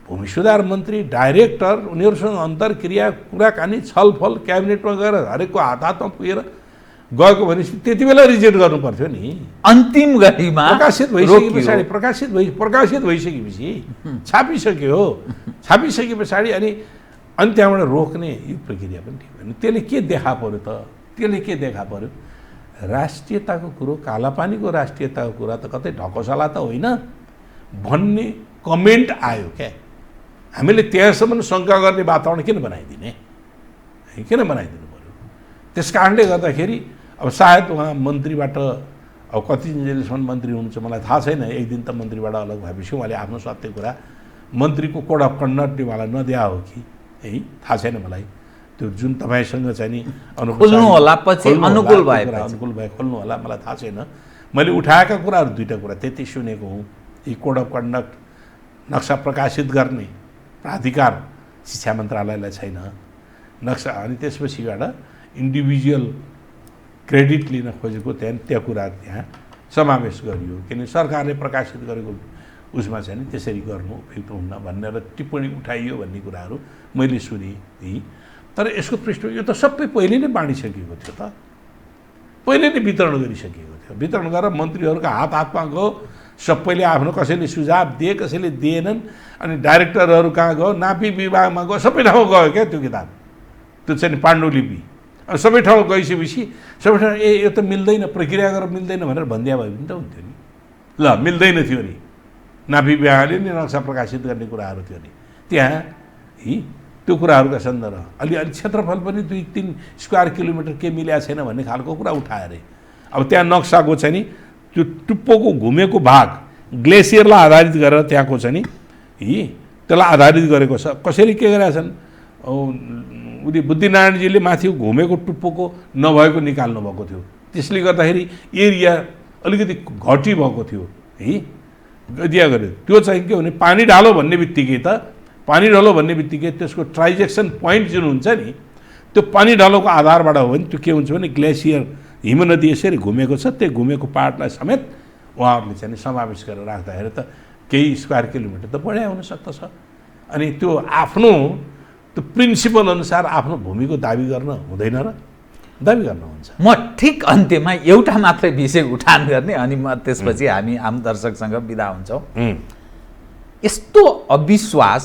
भूमि सुधार मन्त्री, डाइरेक्टर, उनीहरूसँग अन्तर्क्रिया, कुराकानी, छलफल क्याबिनेटमा गएर हरेकको हातमा पुगेर गएको भनेपछि त्यति बेला रिजेक्ट गर्नु पर्थ्यो नि। अन्तिम घडीमा प्रकाशित भइसके पछाडि प्रकाशित भइसकेपछि छापिसक्यो, छापिसके पछाडि अनि त्यहाँबाट रोक्ने यो प्रक्रिया पनि ठिक होइन। त्यसले के देखा पर्यो त? त्यसले के देखा पर्यो? राष्ट्रियताको कुरो, कालापानीको राष्ट्रियताको कुरा त कतै ढकसला त होइन भन्ने कमेन्ट आयो क्या। हामीले त्यहाँसम्म शङ्का गर्ने वातावरण किन बनाइदिने, किन बनाइदिनु पर्यो? त्यस कारणले गर्दाखेरि अब सायद उहाँ मन्त्रीबाट अब कति जेलसम्म मन्त्री हुनुहुन्छ मलाई थाहा छैन। एक दिन त मन्त्रीबाट अलग भएपछि उहाँले आफ्नो सत्य कुरा मन्त्रीको कोड अफ कन्डक्टले उहाँलाई नदिया हो कि है, थाहा छैन मलाई। त्यो जुन तपाईँसँग चाहिँ नि खोल्नु होला, पछि अनुकूल भए खोल्नु होला, मलाई थाहा छैन। मैले उठाएका कुराहरू दुईवटा कुरा त्यति सुनेको हुँ। यी कोड अफ कन्डक्ट नक्सा प्रकाशित गर्ने प्राधिकार शिक्षा मन्त्रालयलाई छैन नक्सा, अनि त्यसपछिबाट इन्डिभिजुअल क्रेडिट लिन खोजेको त्यहाँ कुरा त्यहाँ समावेश गरियो। किनभने सरकारले प्रकाशित गरेको उसमा चाहिँ नि त्यसरी गर्नु उपयुक्त हुन्न भनेर टिप्पणी उठाइयो भन्ने कुराहरू मैले सुनेँ। तर यसको पृष्ठभूमि यो त सबै पहिले नै बाँडिसकेको थियो त, पहिले नै वितरण गरिसकेको थियो। वितरण गरेर मन्त्रीहरूका हातमा गयो, सबैले आफ्नो कसैले सुझाव दिए, कसैले दिएनन्, अनि डाइरेक्टरहरू कहाँ गयो, नापी विभागमा गयो, सबै ठाउँ गयो क्या त्यो किताब, त्यो चाहिँ पाण्डुलिपि। अनि सबै ठाउँ गइसकेपछि सबै ठाउँ यो त मिल्दैन, प्रक्रिया गरेर मिल्दैन भनेर भनिदिया भए पनि त हुन्थ्यो नि। ल मिल्दैन थियो नि, नापी विभागले नि नक्सा प्रकाशित गर्ने कुराहरू थियो नि त्यहाँ त्यो कुराहरूका सन्दर्भ अलि क्षेत्रफल पनि 2-3 स्क्वायर किलोमिटर के मिलेको छैन भन्ने खालको कुरा उठाए अरे। अब त्यहाँ नक्साको चाहिँ नि त्यो टुप्पोको घुमेको भाग ग्लेसियरलाई आधारित गरेर त्यहाँको चाहिँ नि त्यसलाई आधारित गरेको छ। कसरी के गरेका छन् उनी बुद्धिनारायणजीले माथि घुमेको टुप्पोको नभएको निकाल्नु भएको थियो, त्यसले गर्दाखेरि एरिया अलिकति घटी भएको थियो है दिया गर्यो। त्यो चाहिँ के भने पानी ढालो भन्ने बित्तिकै त्यसको ट्राइजेक्सन पोइन्ट जुन हुन्छ नि त्यो पानी ढालोको आधारबाट हो भने त्यो के हुन्छ भने ग्लेसियर हिमनदी यसरी घुमेको छ, त्यो घुमेको पार्टलाई समेत उहाँहरूले चाहिँ समावेश गरेर राख्दाखेरि त केही स्क्वायर किलोमिटर त बढाइ हुन सक्दछ। अनि त्यो आफ्नो त्यो प्रिन्सिपल अनुसार आफ्नो भूमिको दाबी गर्न हुँदैन र दाबी गर्न हुन्छ। म ठिक अन्त्यमा एउटा मात्रै विषय उठान गर्ने अनि म त्यसपछि हामी आम दर्शकसँग बिदा हुन्छौँ। यस्तो अविश्वास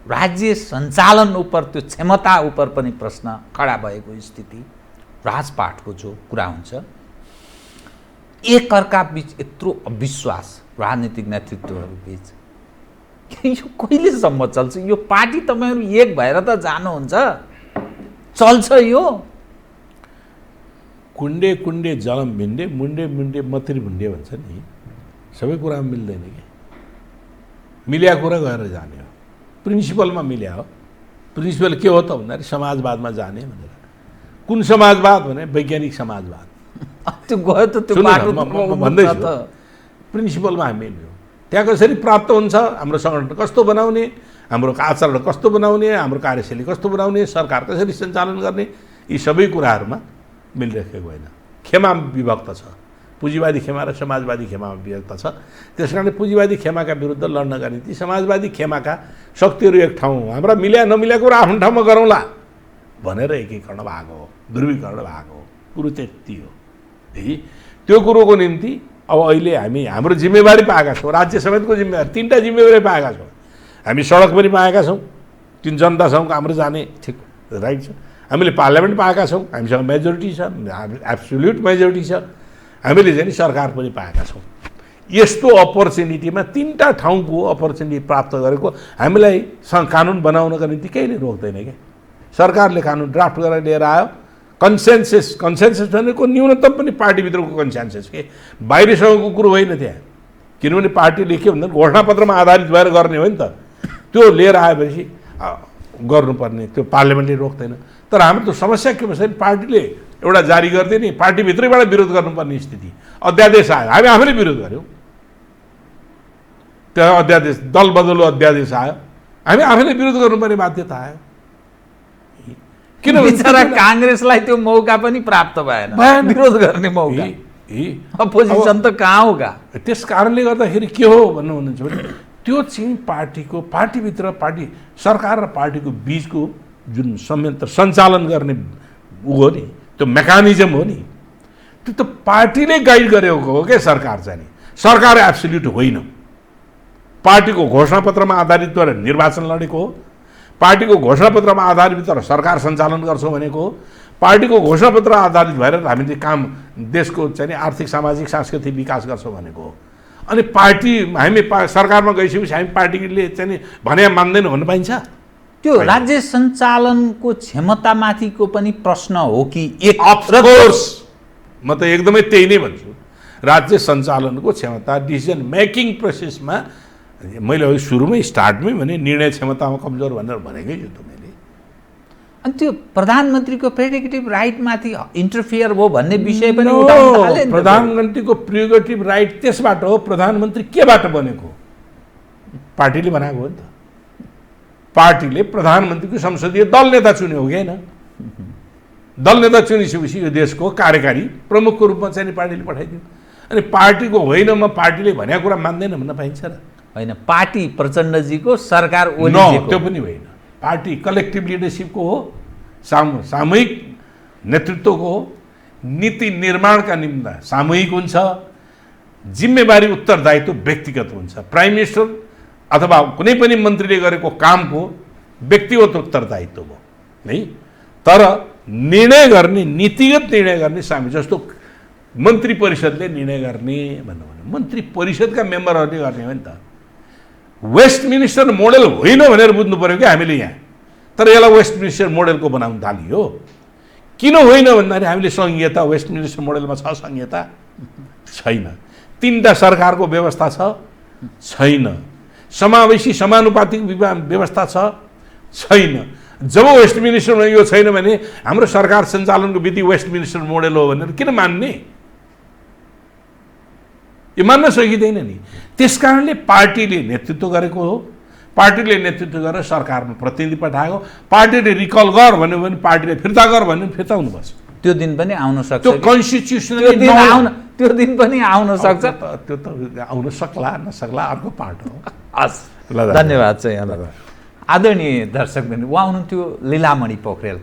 राज्य सञ्चालन उप त्यो क्षमता उप पनि प्रश्न खडा भएको स्थिति, राजपाटको जो कुरा हुन्छ, एकअर्का बीच यत्रो अविश्वास राजनीतिक नेतृत्वहरू बीच यो कहिलेसम्म चल्छ? यो पार्टी तपाईँहरू एक भएर त जानुहुन्छ, चल्छ यो? कुण्डे कुण्डे जलम भिन्डे मुन्डे मुन्डे मत्री भुन्डे भन्छ नि, सबै कुरामा मिल्दैन कि। मिल्या कुरा गएर जाने हो, प्रिन्सिपलमा मिल्या हो। प्रिन्सिपल के हो त भन्दाखेरि समाजवादमा जाने भनेर। कुन समाजवाद भने वैज्ञानिक समाजवाद। त्यो गयो त त्यो बाटो भन्दैछु प्रिन्सिपलमा हामी मिल्यौँ। त्यहाँ कसरी प्राप्त हुन्छ, हाम्रो सङ्गठन कस्तो बनाउने, हाम्रो आचरण कस्तो बनाउने, हाम्रो कार्यशैली कस्तो बनाउने, सरकार कसरी सञ्चालन गर्ने, यी सबै कुराहरूमा मिलिरहेको होइन। खेमा विभक्त छ, पुँजीवादी खेमा र समाजवादी खेमामा विभक्त छ। त्यस कारणले पुँजीवादी खेमाका विरुद्ध लड्नका निम्ति समाजवादी खेमाका शक्तिहरू एक ठाउँ, हाम्रा मिल्या नमिल्याको कुरा आफ्नो ठाउँमा गरौँला भनेर एकीकरण भएको हो, ध्रुवीकरण भएको हो। कुरो त्यति हो है। त्यो कुरोको निम्ति अब अहिले हामी हाम्रो जिम्मेवारी पाएका छौँ, राज्य समेतको जिम्मेवारी, 3टा जिम्मेवारी पाएका छौँ। हामी सडक पनि पाएका छौँ, जुन जनतासँग हाम्रो जाने ठिक राइट छ। हामीले पार्लियामेन्ट पाएका छौँ, हामीसँग मेजोरिटी छ, एब्सोल्युट मेजोरिटी छ। हामीले चाहिँ सरकार पनि पाएका छौँ। यस्तो अपर्च्युनिटीमा 3टा ठाउँको अपर्च्युनिटी प्राप्त गरेको हामीलाई कानुन बनाउनका निम्ति केहीले रोक्दैन क्या। सरकारले कानुन ड्राफ्ट गरेर लिएर आयो, कन्सेन्सस भनेको न्यूनतम पनि पार्टीभित्रको कन्सेन्सस के, बाहिरसँगको कुरो होइन त्यहाँ। किनभने पार्टीले के भन्दा घोषणापत्रमा आधारित भएर गर्ने हो नि त, त्यो लिएर आएपछि गर्नुपर्ने, त्यो पार्लियामेन्टले रोक्दैन। तर हाम्रो त समस्या के भन्छ भने पार्टीले एउटा जारी गर्दै नि पार्टीभित्रैबाट विरोध गर्नुपर्ने स्थिति, अध्यादेश आयो, हामी आफैले विरोध गऱ्यौँ। त्यो अध्यादेश दल बदलो अध्यादेश आयो, हामी आफैले विरोध गर्नुपर्ने बाध्यता आयो। किन बिचरा काङ्ग्रेसलाई त्यो मौका पनि प्राप्त भएन विरोध गर्ने मौका। अपोजिसन त कहाँ होगा? त्यस कारणले गर्दाखेरि के हो भन्नुहुन्छ भने त्यो चाहिँ पार्टीको पार्टीभित्र पार्टी सरकार र पार्टीको बीचको जुन संयन्त्र सञ्चालन गर्ने ऊ हो नि, त्यो मेकानिजम हो नि, त्यो त पार्टीले गाइड गरेको हो क्या। सरकार चाहिँ नि सरकार एब्सोल्युट होइन, पार्टीको घोषणापत्रमा आधारित गरेर निर्वाचन लडेको हो, पार्टीको घोषणापत्रमा आधारित भएर सरकार सञ्चालन गर्छौँ भनेको हो, पार्टीको घोषणापत्र आधारित भएर हामीले काम देशको चाहिँ नि आर्थिक सामाजिक सांस्कृतिक विकास गर्छौँ भनेको हो। अनि पार्टी हामी सरकारमा गइसकेपछि हामी पार्टीले चाहिँ नि भने मान्दैन भन्न पाइन्छ? त्यो राज्य सञ्चालनको क्षमतामाथिको पनि प्रश्न हो कि? अफकोर्स म त एकदमै त्यही नै भन्छु। राज्य सञ्चालनको क्षमता डिसिजन मेकिङ प्रोसेसमा मैले सुरुमै स्टार्टमै भने निर्णय क्षमतामा कमजोर भनेर भनेकै छु त मैले। अनि त्यो प्रधानमन्त्रीको प्रेरोगेटिभ राइटमाथि इन्टरफियर हो भन्ने विषय पनि उठाउन थाले नि। प्रधानमन्त्रीको प्रेरोगेटिभ राइट त्यसबाट हो, प्रधानमन्त्री केबाट बनेको? पार्टीले बनाएको हो नि त। पार्टीले प्रधानमन्त्रीको संसदीय दल नेता चुन्यो हो कि होइन? दल नेता चुनिसकेपछि यो देशको कार्यकारी प्रमुखको रूपमा चाहिँ पार्टीले पठाइदियो। अनि पार्टीको होइन म पार्टीले भनेको कुरा मान्दैन भन्न पाइन्छ र? होइन, पार्टी प्रचण्डजीको, सरकार ओलीजीको त्यो पनि होइन। पार्टी कलेक्टिभ लिडरसिपको हो, सामूहिक नेतृत्वको हो, नीति निर्माणका निम्ति सामूहिक हुन्छ, जिम्मेवारी उत्तरदायित्व व्यक्तिगत हुन्छ। प्राइम मिनिस्टर अथवा कुनै पनि मन्त्रीले गरेको कामको व्यक्तिगत उत्तरदायित्व हो है। तर निर्णय गर्ने, नीतिगत निर्णय गर्ने सामी जस्तो मन्त्री परिषदले निर्णय गर्ने भन्नु भने मन्त्री परिषदका मेम्बरहरूले गर्ने हो नि त। वेस्ट मिनिस्टर मोडेल होइन भनेर बुझ्नु पर्यो क्या हामीले यहाँ। तर यसलाई वेस्ट मिनिस्टर मोडेलको बनाउन थालियो। किन होइन भन्दाखेरि हामीले संहिता, वेस्ट मिनिस्टर मोडेलमा छ संहिता? छैन। 3टा सरकारको व्यवस्था छ? छैन। समावेशी समानुपातिक व्यवस्था छ? छैन। जब वेस्ट मिनिस्टरमा यो छैन भने हाम्रो सरकार सञ्चालनको विधि वेस्ट मिनिस्टर मोडेल हो भनेर किन मान्ने? यो मान्न सकिँदैन नि। त्यसकारणले पार्टीले नेतृत्व गरेको हो, पार्टीले नेतृत्व गरेर सरकारमा प्रतिनिधि पठाएको, पार्टीले रिकल गर भन्यो भने पार्टीले फिर्ता गर भन्यो भने फिर्ता हुनुपर्छ। त्यो दिन पनि आउन सक्छ। त्यो कन्स्टिट्युसनली त्यो दिन पनि आउन सक्छ। त्यो त आउन सक्ला नसक्ला अर्को पार्ट हो। हस्, धन्यवाद छ यहाँलाई। आदरणीय दर्शकबिन, उहाँ हुनुहुन्थ्यो लीलामणि पोखरेल,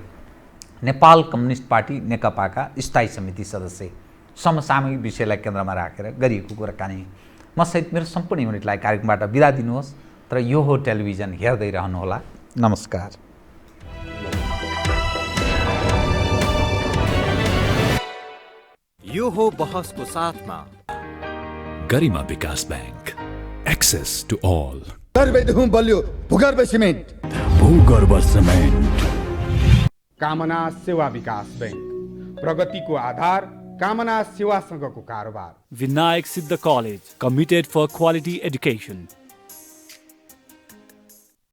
नेपाल कम्युनिस्ट पार्टी नेकपाका स्थायी समिति सदस्य। समसामयिक विषयलाई केन्द्रमा राखेर गरिएको कुराकानी। म सहित मेरो सम्पूर्ण युनिटलाई कार्यक्रमबाट बिदा दिनुहोस्, तर यो हो टेलिभिजन, हेर्दै रहनुहोला। नमस्कार। यो हो बहसको साथमा गरिमा विकास बैंक, एक्सेस टु ऑल। गर्भेदहुँ बलियो भूगर्भ सिमेन्ट। भूगर्भ सिमेन्ट। कामना सेवा विकास बैंक, प्रगतिको आधार कामना सेवासँगको कारोबार। Vinayak Siddha College, committed for quality education.